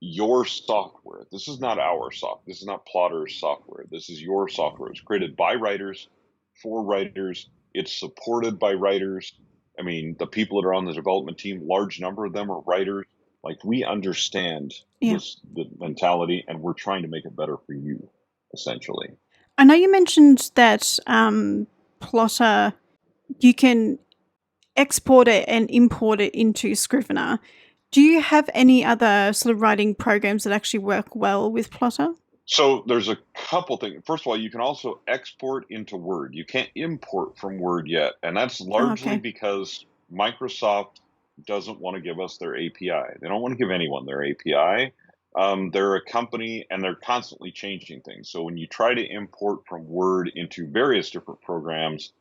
B: your software. This is not our software. This is not Plottr's software. This is your software. It's created by writers, for writers. It's supported by writers. I mean, the people that are on the development team, large number of them are writers. Like we understand
A: Yeah.
B: the mentality, and we're trying to make it better for you, essentially.
A: I know you mentioned that Plottr, you can export it and import it into Scrivener. Do you have any other sort of writing programs that actually work well with Plottr?
B: So there's a couple things. First of all, you can also export into Word. You can't import from Word yet, and that's
A: Oh,
B: largely
A: okay.
B: because Microsoft doesn't want to give us their API. They don't want to give anyone their API. They're a company, and they're constantly changing things. So when you try to import from Word into various different programs,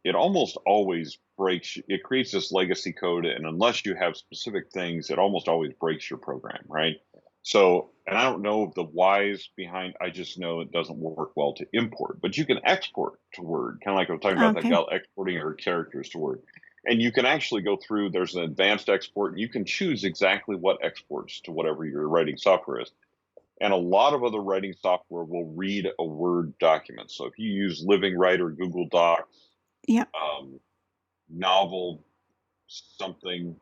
B: it almost always breaks. It creates this legacy code, and unless you have specific things, it almost always breaks your program, right? So, and I don't know the whys behind. I just know it doesn't work well to import, but you can export to Word, kind of like I was talking about that
A: Okay.
B: gal exporting her characters to Word. And you can actually go through. There's an advanced export, and you can choose exactly what exports to whatever your writing software is. And a lot of other writing software will read a Word document. So if you use Living Write or Google Docs,
A: Yeah.
B: Novel something,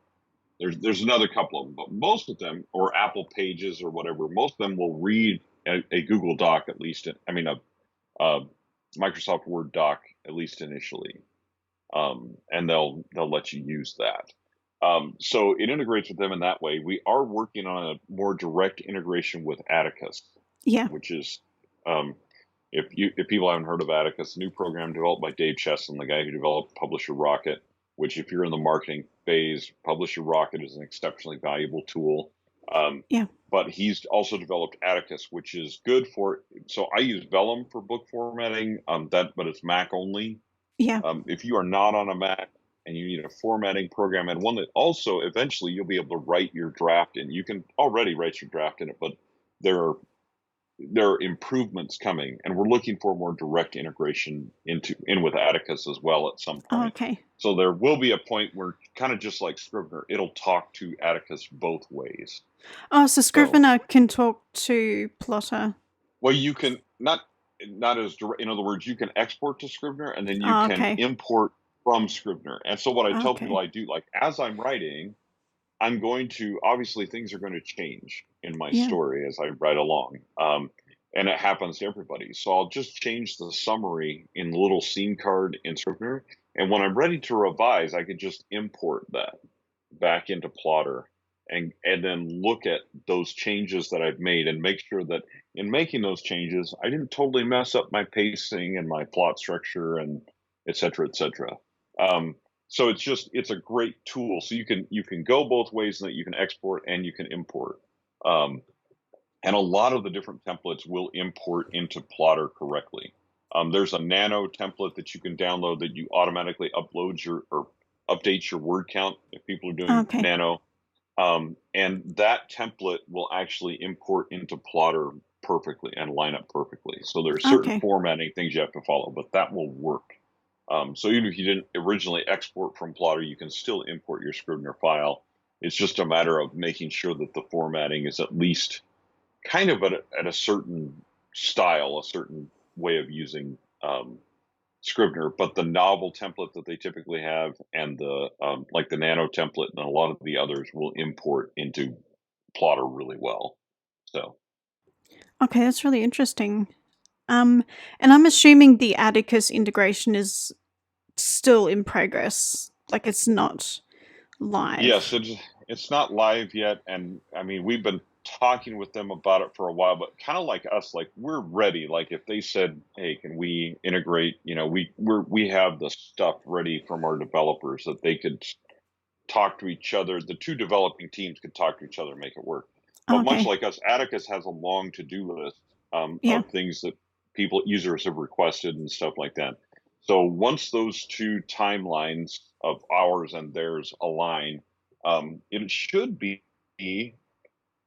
B: there's another couple of them, but most of them, or Apple Pages or whatever, most of them will read a Google Doc at least. I mean a Microsoft Word doc at least initially, and they'll let you use that. So it integrates with them in that way. We are working on a more direct integration with Atticus,
A: Yeah.
B: which is if people haven't heard of Atticus, a new program developed by Dave Chesson, the guy who developed Publisher Rocket, which if you're in the marketing phase, Publisher Rocket is an exceptionally valuable tool.
A: Yeah.
B: But he's also developed Atticus, which is good for. So I use Vellum for book formatting. But it's Mac only.
A: Yeah.
B: If you are not on a Mac and you need a formatting program and one that also eventually you'll be able to write your draft in, you can already write your draft in it, but there are improvements coming, and we're looking for more direct integration in with Atticus as well at some
A: Oh,
B: point.
A: okay.
B: So there will be a point where, kind of just like Scrivener, it'll talk to Atticus both ways.
A: Oh, so
B: So,
A: Scrivener can talk to Plottr.
B: well, you can not as direct. In other words, you can export to Scrivener, and then you
A: Oh,
B: can
A: okay.
B: import from Scrivener. And so what I tell people
A: Okay.
B: I do, like as I'm writing, I'm going to obviously things are going to change in my
A: Yeah.
B: story as I write along. And it happens to everybody. So I'll just change the summary in the little scene card in Scrivener. And when I'm ready to revise, I can just import that back into Plottr. and then look at those changes that I've made and make sure that in making those changes, I didn't totally mess up my pacing and my plot structure and et cetera, et cetera. So it's a great tool. So you can go both ways in that you can export and you can import. And a lot of the different templates will import into Plottr correctly. There's a nano template that you can download that you automatically updates your word count if people are doing nano. And that template will actually import into Plottr perfectly and line up perfectly. So there's certain formatting things you have to follow, but that will work. So even if you didn't originally export from Plottr, you can still import your Scrivener file. It's just a matter of making sure that the formatting is at least kind of at a certain style, a certain way of using Scrivener, but the novel template that they typically have and the like the nano template and a lot of the others will import into Plottr really well. So
A: Okay, that's really interesting. And I'm assuming the Atticus integration is still in progress, like it's not live.
B: Yes, it's not live yet, and I mean we've been talking with them about it for a while, but kind of like us, like we're ready. Like if they said, "Hey, can we integrate?" You know, we have the stuff ready from our developers that they could talk to each other. The two developing teams could talk to each other and make it work. But much like us, Atticus has a long to-do list of things that users have requested and stuff like that. So once those two timelines of ours and theirs align, it should be,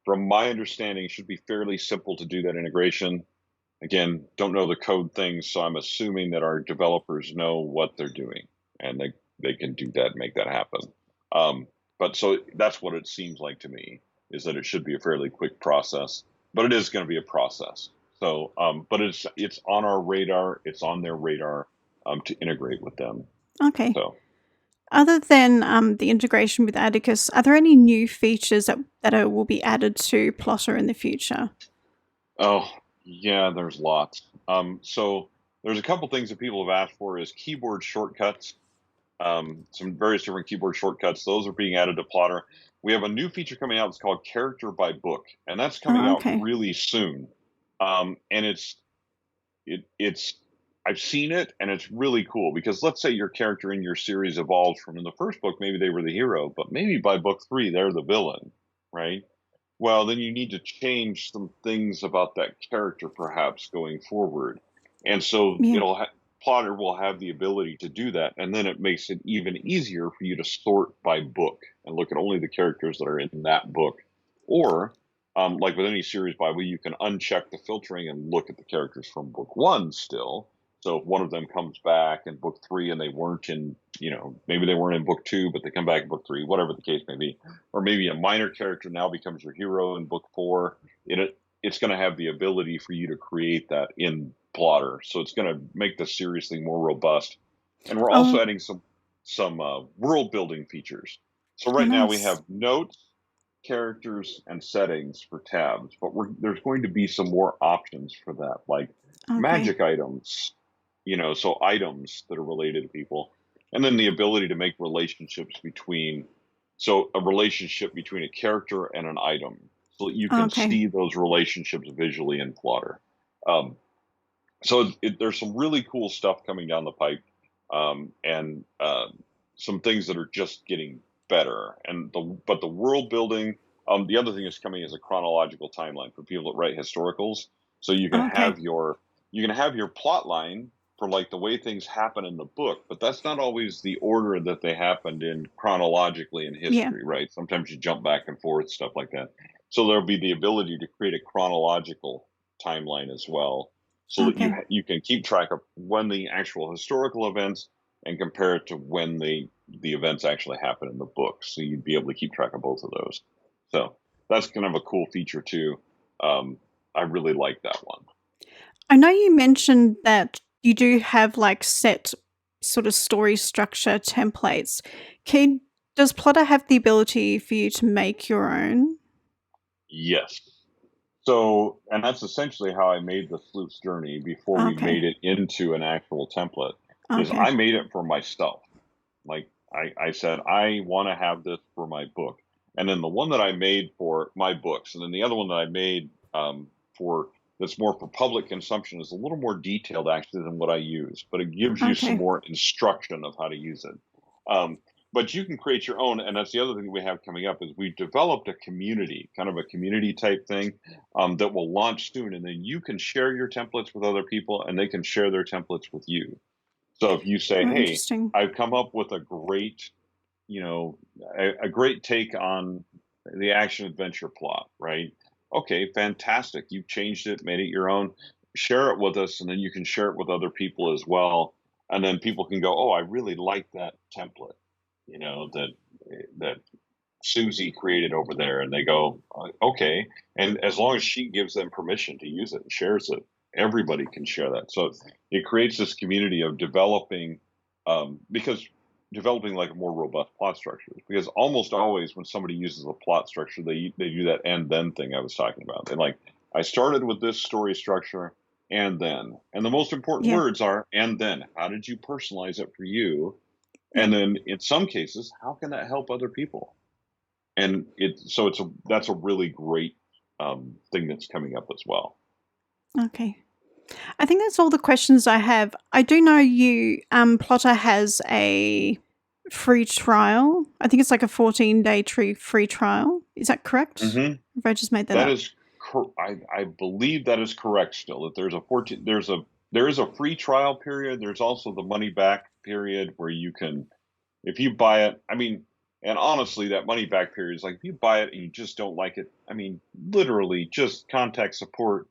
B: from my understanding, should be fairly simple to do that integration. Again, don't know the code things, so I'm assuming that our developers know what they're doing and they can do that and make that happen. But so that's what it seems like to me, is that it should be a fairly quick process, but it is going to be a process. So, but it's on our radar, it's on their radar to integrate with them.
A: Okay.
B: So,
A: other than the integration with Atticus, are there any new features that will be added to Plottr in the future?
B: Oh, yeah, there's lots. So there's a couple things that people have asked for is keyboard shortcuts. Some various different keyboard shortcuts. Those are being added to Plottr. We have a new feature coming out. It's called Character by Book, and that's coming out really soon. And it's I've seen it, and it's really cool because let's say your character in your series evolves from in the first book, maybe they were the hero, but maybe by book 3 they're the villain, right? Well, then you need to change some things about that character perhaps going forward, and so Plottr will have the ability to do that, and then it makes it even easier for you to sort by book and look at only the characters that are in that book. Or, like with any series Bible, you can uncheck the filtering and look at the characters from book 1 still. So if one of them comes back in book 3 and they weren't in, maybe they weren't in book 2, but they come back in book 3, whatever the case may be, or maybe a minor character now becomes your hero in book 4, it's going to have the ability for you to create that in Plottr, so it's going to make the series thing more robust. And we're also adding some world building features. So right now we have notes, characters, and settings for tabs, but there's going to be some more options for that, like magic items, so items that are related to people, and then the ability to make relationships between a character and an item, so that you can see those relationships visually in Plottr. So there's some really cool stuff coming down the pipe, and some things that are just getting better. But the world building, the other thing that's coming is a chronological timeline for people that write historicals. So you can have your plot line for like the way things happen in the book, but that's not always the order that they happened in chronologically in history, right? Sometimes you jump back and forth, stuff like that. So there'll be the ability to create a chronological timeline as well, so that you can keep track of when the actual historical events and compare it to when the events actually happen in the book. So you'd be able to keep track of both of those. So that's kind of a cool feature too. I really like that one.
A: I know you mentioned that you do have like set sort of story structure templates. Does Plottr have the ability for you to make your own?
B: Yes. So, and that's essentially how I made the Sleuth's Journey before we made it into an actual template, is I made it for myself. Like I said, I want to have this for my book. And then the one that I made for my books, and then the other one that I made for that's more for public consumption is a little more detailed actually than what I use, but it gives you some
A: Okay.
B: more instruction of how to use it. But you can create your own, and that's the other thing we have coming up is we've developed a community, kind of a community type thing that will launch soon, and then you can share your templates with other people, and they can share their templates with you. So if you say,
A: Oh,
B: "Hey,
A: interesting.
B: I've come up with a great, a great take on the action adventure plot," right? Okay, fantastic. You've changed it, made it your own. Share it with us, and then you can share it with other people as well. And then people can go, "Oh, I really like that template, that Susie created over there," and they go, "Okay." And as long as she gives them permission to use it and shares it, everybody can share that. So it creates this community of because developing like more robust plot structures. Because almost always when somebody uses a plot structure, they do that and then thing I was talking about. They're like, I started with this story structure and then, and the most important
A: Yeah.
B: words are and then. How did you personalize it for you?
A: Yeah.
B: And then in some cases, how can that help other people? And that's a really great thing that's coming up as well.
A: Okay. I think that's all the questions I have. I do know Plottr has a free trial. I think it's like a 14-day free trial. Is that correct?
B: Mm-hmm.
A: If I just made that
B: That
A: up.
B: is, I believe that is correct. Still, that there is a free trial period. There's also the money back period where you can, if you buy it. I mean, and honestly, that money back period is like if you buy it and you just don't like it. I mean, literally, just contact support,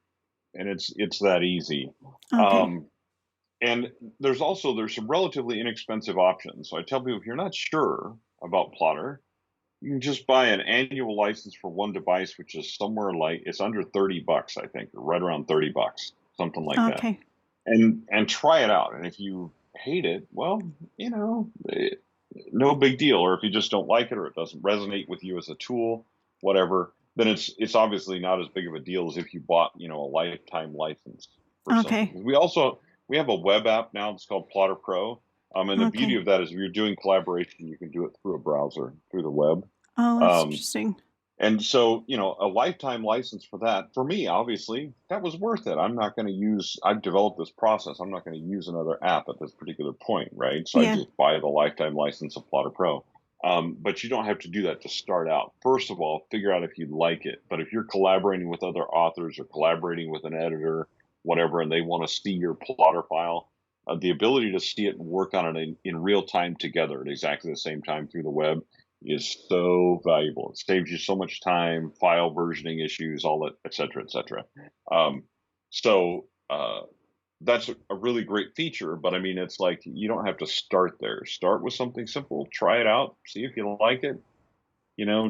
B: and it's that easy.
A: Okay.
B: And there's some relatively inexpensive options. So I tell people if you're not sure about Plottr, you can just buy an annual license for one device, which is somewhere like it's under $30, I think, or right around $30, something like that.
A: Okay.
B: And try it out. And if you hate it, well, no big deal. Or if you just don't like it or it doesn't resonate with you as a tool, whatever, then it's obviously not as big of a deal as if you bought, a lifetime license for
A: Okay.
B: something. We have a web app now. It's called Plottr Pro. And the beauty
A: Okay.
B: of that is if you're doing collaboration, you can do it through a browser, through the web.
A: Oh, that's
B: Um,
A: interesting.
B: and so, a lifetime license for that, for me, obviously, that was worth it. I've developed this process. I'm not going to use another app at this particular point, right? So I
A: Yeah.
B: just buy the lifetime license of Plottr Pro. But you don't have to do that to start out. First of all, figure out if you like it. But if you're collaborating with other authors or collaborating with an editor, whatever, and they want to see your Plottr file, the ability to see it and work on it in real time together at exactly the same time through the web is so valuable. It saves you so much time, file versioning issues, all that, et cetera, et cetera. So that's a really great feature, but I mean, it's like you don't have to start there. Start with something simple, try it out, see if you like it.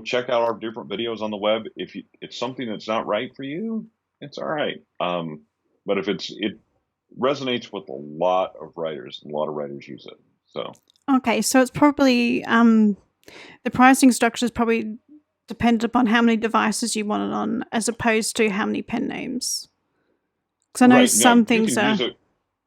B: Check out our different videos on the web. If it's something that's not right for you, it's all right. But if it resonates with a lot of writers use it. So
A: Okay, so it's probably the pricing structure is probably dependent upon how many devices you want it on, as opposed to how many pen names. Because I know
B: right now
A: some
B: you
A: things
B: can use
A: are.
B: it.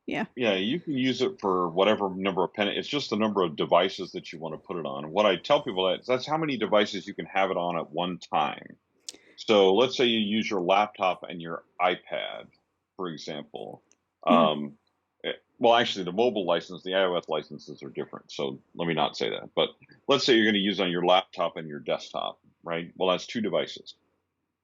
A: Yeah.
B: Yeah, you can use it for whatever number of pen. It's just the number of devices that you want to put it on. What I tell people that's how many devices you can have it on at one time. So let's say you use your laptop and your iPad, for example.
A: Yeah.
B: Well, actually, the mobile license, the iOS licenses are different. So let me not say that. But let's say you're going to use it on your laptop and your desktop, right? Well, that's two devices.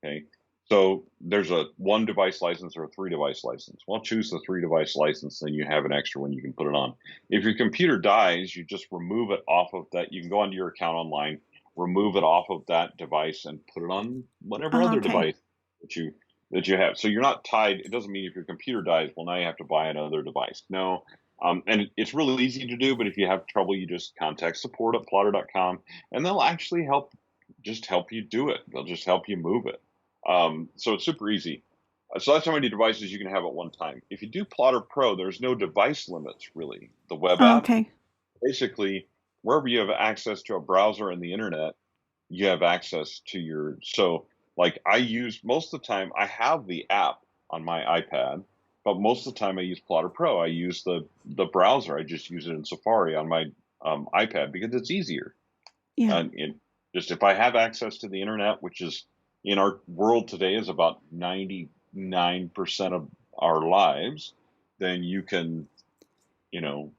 B: Okay. So there's a one device license or a 3-device license. Well, choose the 3-device license, then you have an extra one you can put it on. If your computer dies, you just remove it off of that. You can go onto your account online, remove it off of that device, and put it on whatever other
A: Okay.
B: device that you have. So you're not tied. It doesn't mean if your computer dies, well, now you have to buy another device. No. And it's really easy to do, but if you have trouble, you just contact support at plottr.com, and they'll actually help you do it. They'll just help you move it. So it's super easy. So that's how many devices you can have at one time. If you do Plottr Pro, there's no device limits, really. The web app,
A: Okay.
B: basically, wherever you have access to a browser and the internet, you have access to so like most of the time, I have the app on my iPad, but most of the time I use Plottr Pro. I use the browser. I just use it in Safari on my iPad because it's easier.
A: Yeah.
B: Just if I have access to the internet, which is in our world today is about 99% of our lives, then you can, you know,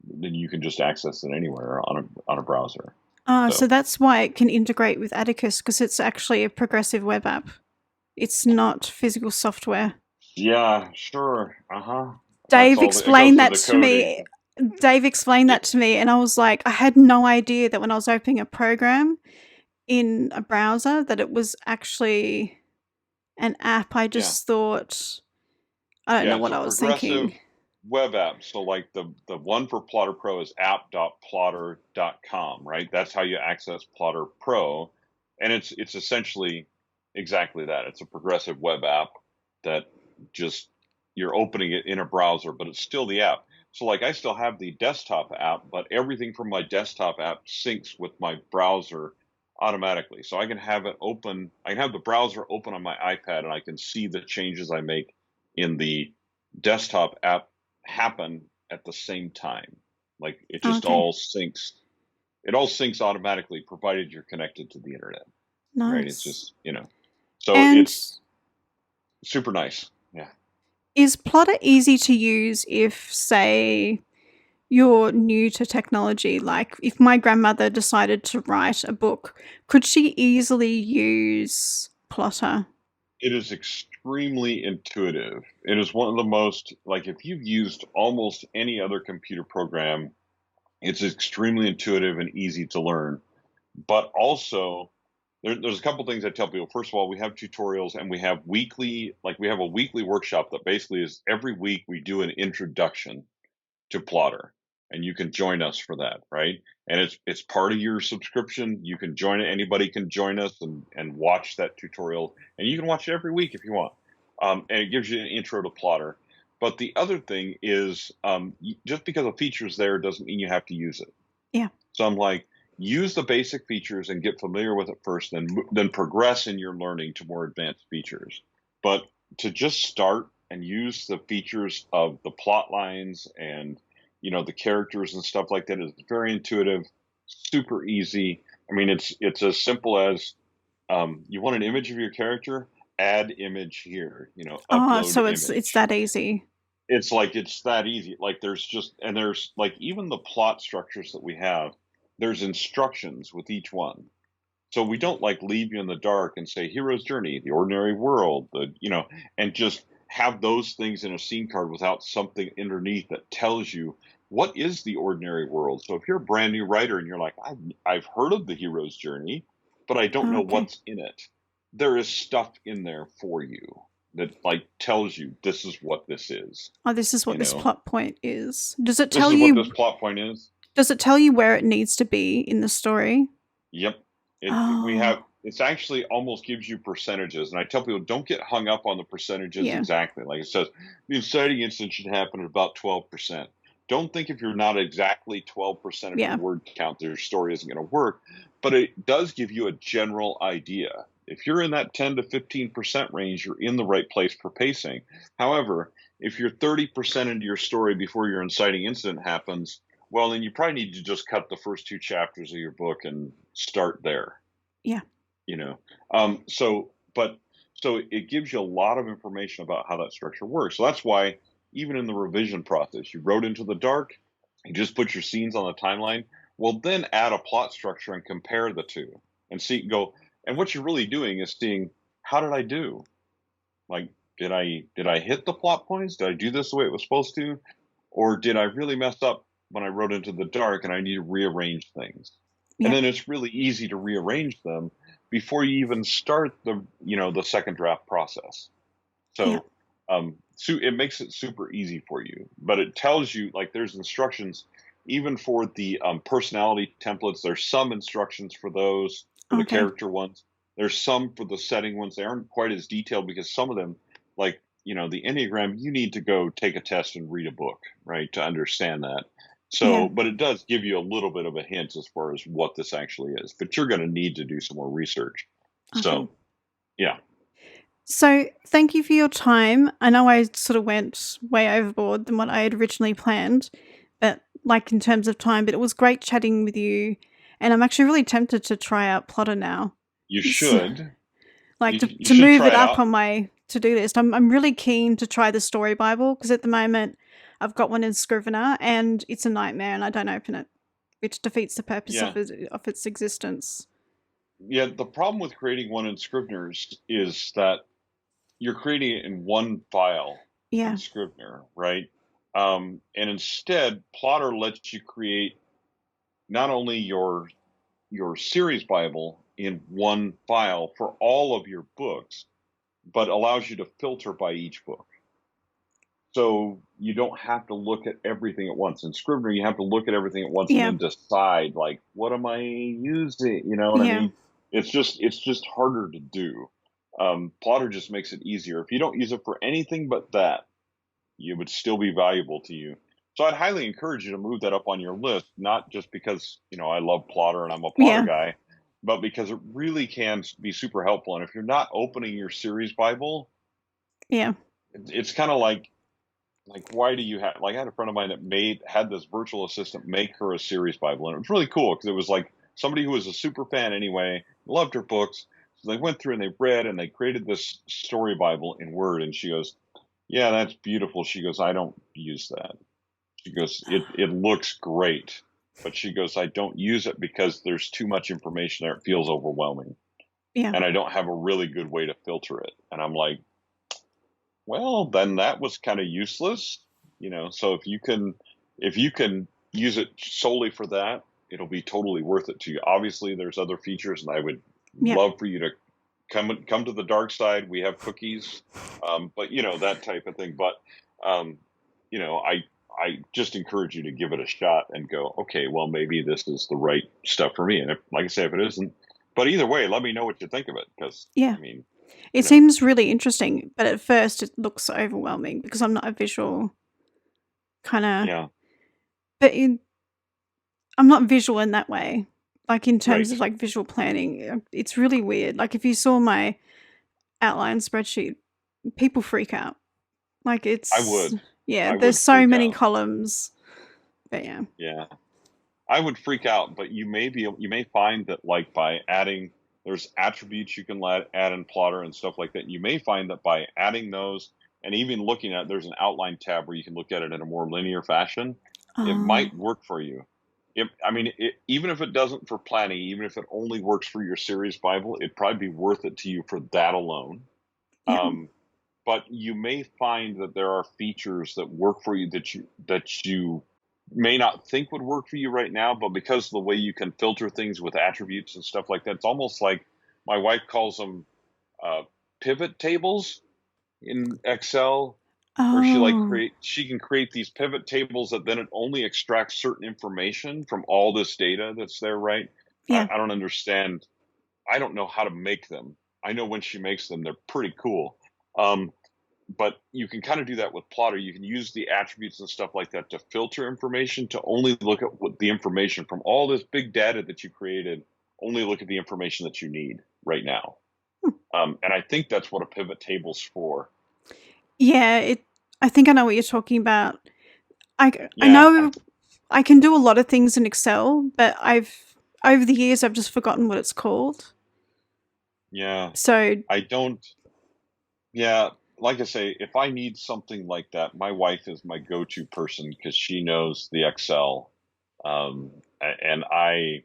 B: then you can just access it anywhere on a browser.
A: So that's why it can integrate with Atticus, because it's actually a progressive web app. It's not physical software.
B: Yeah, sure. Uh-huh.
A: Dave explained that to me. Dave explained that to me, and I was like, I had no idea that when I was opening a program in a browser that it was actually an app. I just thought, I don't know what I was thinking.
B: Web app. So like the one for Plottr Pro is app.plottr.com, right? That's how you access Plottr Pro. And it's essentially exactly that. It's a progressive web app that just you're opening it in a browser, but it's still the app. So like I still have the desktop app, but everything from my desktop app syncs with my browser automatically. So I can have it open, I can have the browser open on my iPad and I can see the changes I make in the desktop app happen at the same time. Like it just all syncs. It all syncs automatically, provided you're connected to the internet.
A: Nice.
B: Right? It's just, so it's super nice. Yeah.
A: Is Plottr easy to use if, say, you're new to technology? Like if my grandmother decided to write a book, could she easily use Plottr?
B: It is extremely intuitive. It is one of the most, like if you've used almost any other computer program, it's extremely intuitive and easy to learn. But also, there's a couple things I tell people. First of all, we have tutorials and we have a weekly workshop that basically is every week we do an introduction to Plottr. And you can join us for that, right? And it's part of your subscription. You can join it. Anybody can join us and watch that tutorial. And you can watch it every week if you want. And it gives you an intro to Plottr. But the other thing is, just because a feature is there doesn't mean you have to use it.
A: Yeah.
B: So I'm like, use the basic features and get familiar with it first, then progress in your learning to more advanced features. But to just start and use the features of the plot lines and the characters and stuff like that is very intuitive, super easy. I mean, it's as simple as you want an image of your character, add image here. Upload
A: so
B: image.
A: It's that easy.
B: It's that easy. Like there's like even the plot structures that we have. There's instructions with each one, so we don't like leave you in the dark and say hero's journey, the ordinary world, and just have those things in a scene card without something underneath that tells you what is the ordinary world. So if you're a brand new writer and you're like, I've heard of the hero's journey, but I don't know what's in it, there is stuff in there for you that like tells you this is what this is.
A: Oh, this is what this plot point is. Does it tell you
B: what this plot point is?
A: Does it tell you where it needs to be in the story?
B: Yep. It's actually almost gives you percentages. And I tell people, don't get hung up on the percentages exactly. Like it says, the inciting incident should happen at about 12%. Don't think if you're not exactly 12% of your word count, your story isn't going to work. But it does give you a general idea. If you're in that 10 to 15% range, you're in the right place for pacing. However, if you're 30% into your story before your inciting incident happens, well, then you probably need to just cut the first 2 chapters of your book and start there.
A: Yeah.
B: So it gives you a lot of information about how that structure works. So that's why even in the revision process, you wrote Into the Dark, you just put your scenes on the timeline. Well, then add a plot structure and compare the two and and what you're really doing is seeing, how did I do? Like, did I hit the plot points? Did I do this the way it was supposed to? Or did I really mess up when I wrote Into the Dark and I need to rearrange things? Yeah. And then it's really easy to rearrange them before you even start the second draft process. So, so it makes it super easy for you, but it tells you, like, there's instructions even for the personality templates. There's some instructions for those, for the character ones. There's some for the setting ones. They aren't quite as detailed because some of them, like, the Enneagram, you need to go take a test and read a book, right, to understand that. So, but it does give you a little bit of a hint as far as what this actually is, but you're going to need to do some more research. So, yeah.
A: So thank you for your time. I know I sort of went way overboard than what I had originally planned, but like in terms of time, but it was great chatting with you. And I'm actually really tempted to try out Plottr now.
B: You should.
A: Like
B: You
A: to
B: should
A: move
B: try
A: it
B: it
A: up
B: out.
A: on my to-do list. I'm really keen to try the Story Bible because at the moment I've got one in Scrivener and it's a nightmare and I don't open it, which defeats the purpose
B: Yeah.
A: of its existence.
B: Yeah, the problem with creating one in Scrivener's is that you're creating it in one file
A: Yeah.
B: in Scrivener, right? And instead, Plottr lets you create not only your series Bible in one file for all of your books, but allows you to filter by each book. So you don't have to look at everything at once. In Scrivener, you have to look at everything at once and then decide, like, what am I using? You know what I mean? It's just harder to do. Plottr just makes it easier. If you don't use it for anything but that, it would still be valuable to you. So I'd highly encourage you to move that up on your list, not just because, I love Plottr and I'm a Plottr guy, but because it really can be super helpful. And if you're not opening your series Bible, it's kind of like, why do you have, I had a friend of mine that had this virtual assistant make her a series Bible. And it was really cool because it was like somebody who was a super fan anyway, loved her books. So they went through and they read and they created this story Bible in Word. And she goes, yeah, that's beautiful. She goes, I don't use that. She goes, it looks great. But she goes, I don't use it because there's too much information there. It feels overwhelming.
A: Yeah.
B: And I don't have a really good way to filter it. And I'm like, well, then that was kind of useless. So if you can use it solely for that, it'll be totally worth it to you. Obviously, there's other features, and I would love for you to come to the dark side. We have cookies, but that type of thing. But I just encourage you to give it a shot and go, okay, well, maybe this is the right stuff for me. And like I say, if it isn't, but either way, let me know what you think of it, because
A: it seems really interesting, but at first it looks overwhelming because I'm not a visual kind of. But I'm not visual in that way. Like in terms of like visual planning, it's really weird. Like if you saw my outline spreadsheet, people freak out. Like it's.
B: I would.
A: Yeah, there's so many columns. But yeah.
B: Yeah, I would freak out. But you may find that like by adding, there's attributes you can add in Plottr and stuff like that. You may find that by adding those and even looking at, there's an outline tab where you can look at it in a more linear fashion. It might work for you. Even if it doesn't for planning, even if it only works for your series Bible, it'd probably be worth it to you for that alone.
A: Yeah.
B: But you may find that there are features that work for you that you may not think would work for you right now, but because of the way you can filter things with attributes and stuff like that, it's almost like my wife calls them pivot tables in Excel. Where she can create these pivot tables that then it only extracts certain information from all this data that's there, right?
A: Yeah.
B: I don't understand. I don't know how to make them. I know when she makes them, they're pretty cool. But you can kind of do that with Plottr. You can use the attributes and stuff like that to filter information, to only look at what the information from all this big data that you created, only look at the information that you need right now. And I think that's what a pivot table's for.
A: Yeah, I think I know what you're talking about. I know I can do a lot of things in Excel, but over the years I've just forgotten what it's called.
B: Yeah.
A: So
B: I don't. Yeah, like I say, if I need something like that, my wife is my go-to person because she knows the Excel, and I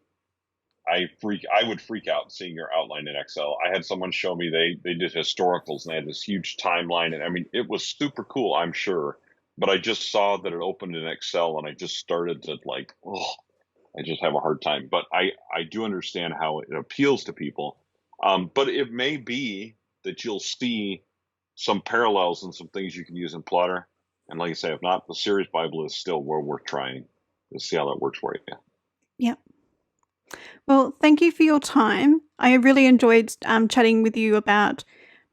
B: would freak out seeing your outline in Excel. I had someone show me they did historicals and they had this huge timeline, and it was super cool, I'm sure. But I just saw that it opened in Excel, and I just started to I just have a hard time. But I do understand how it appeals to people. But it may be that you'll see some parallels and some things you can use in Plottr. And like I say, if not, the series Bible is still well worth trying to see how that works for you.
A: Yep. Well, thank you for your time. I really enjoyed chatting with you about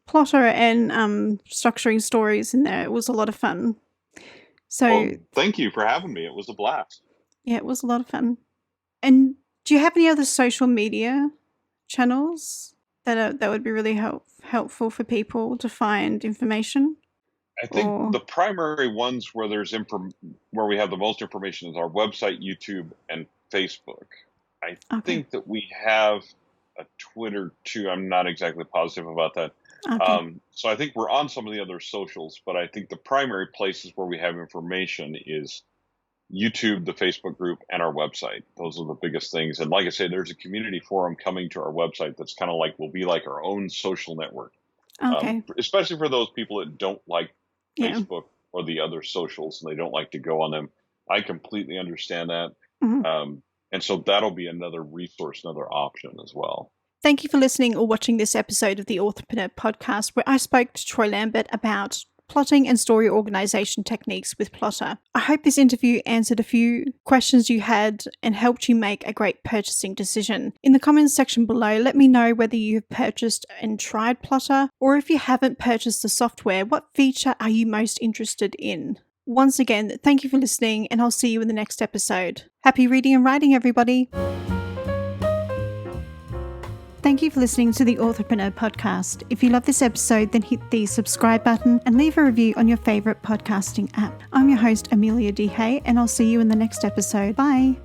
A: Plottr and structuring stories in there. It was a lot of fun. So
B: thank you for having me. It was a blast.
A: Yeah, it was a lot of fun. And do you have any other social media channels that would be really helpful for people to find information?
B: I think the primary ones where we have the most information is our website, YouTube, and Facebook. I
A: Okay.
B: think that we have a Twitter too. I'm not exactly positive about that.
A: Okay.
B: So I think we're on some of the other socials, but I think the primary places where we have information is YouTube, the Facebook group, and our website. Those are the biggest things. And like I say, there's a community forum coming to our website that's kind of like, will be like our own social network,
A: Okay.
B: especially for those people that don't like
A: Yeah.
B: Facebook or the other socials and they don't like to go on them. I completely understand that.
A: Mhm.
B: And so that'll be another resource, another option as well.
A: Thank you for listening or watching this episode of the Authorpreneur Podcast, where I spoke to Troy Lambert about plotting and story organization techniques with Plottr. I hope this interview answered a few questions you had and helped you make a great purchasing decision. In the comments section below, let me know whether you have purchased and tried Plottr, or if you haven't purchased the software, what feature are you most interested in? Once again, thank you for listening, and I'll see you in the next episode. Happy reading and writing, everybody! Thank you for listening to the Authorpreneur Podcast. If you love this episode, then hit the subscribe button and leave a review on your favourite podcasting app. I'm your host, Amelia D. Hay, and I'll see you in the next episode. Bye!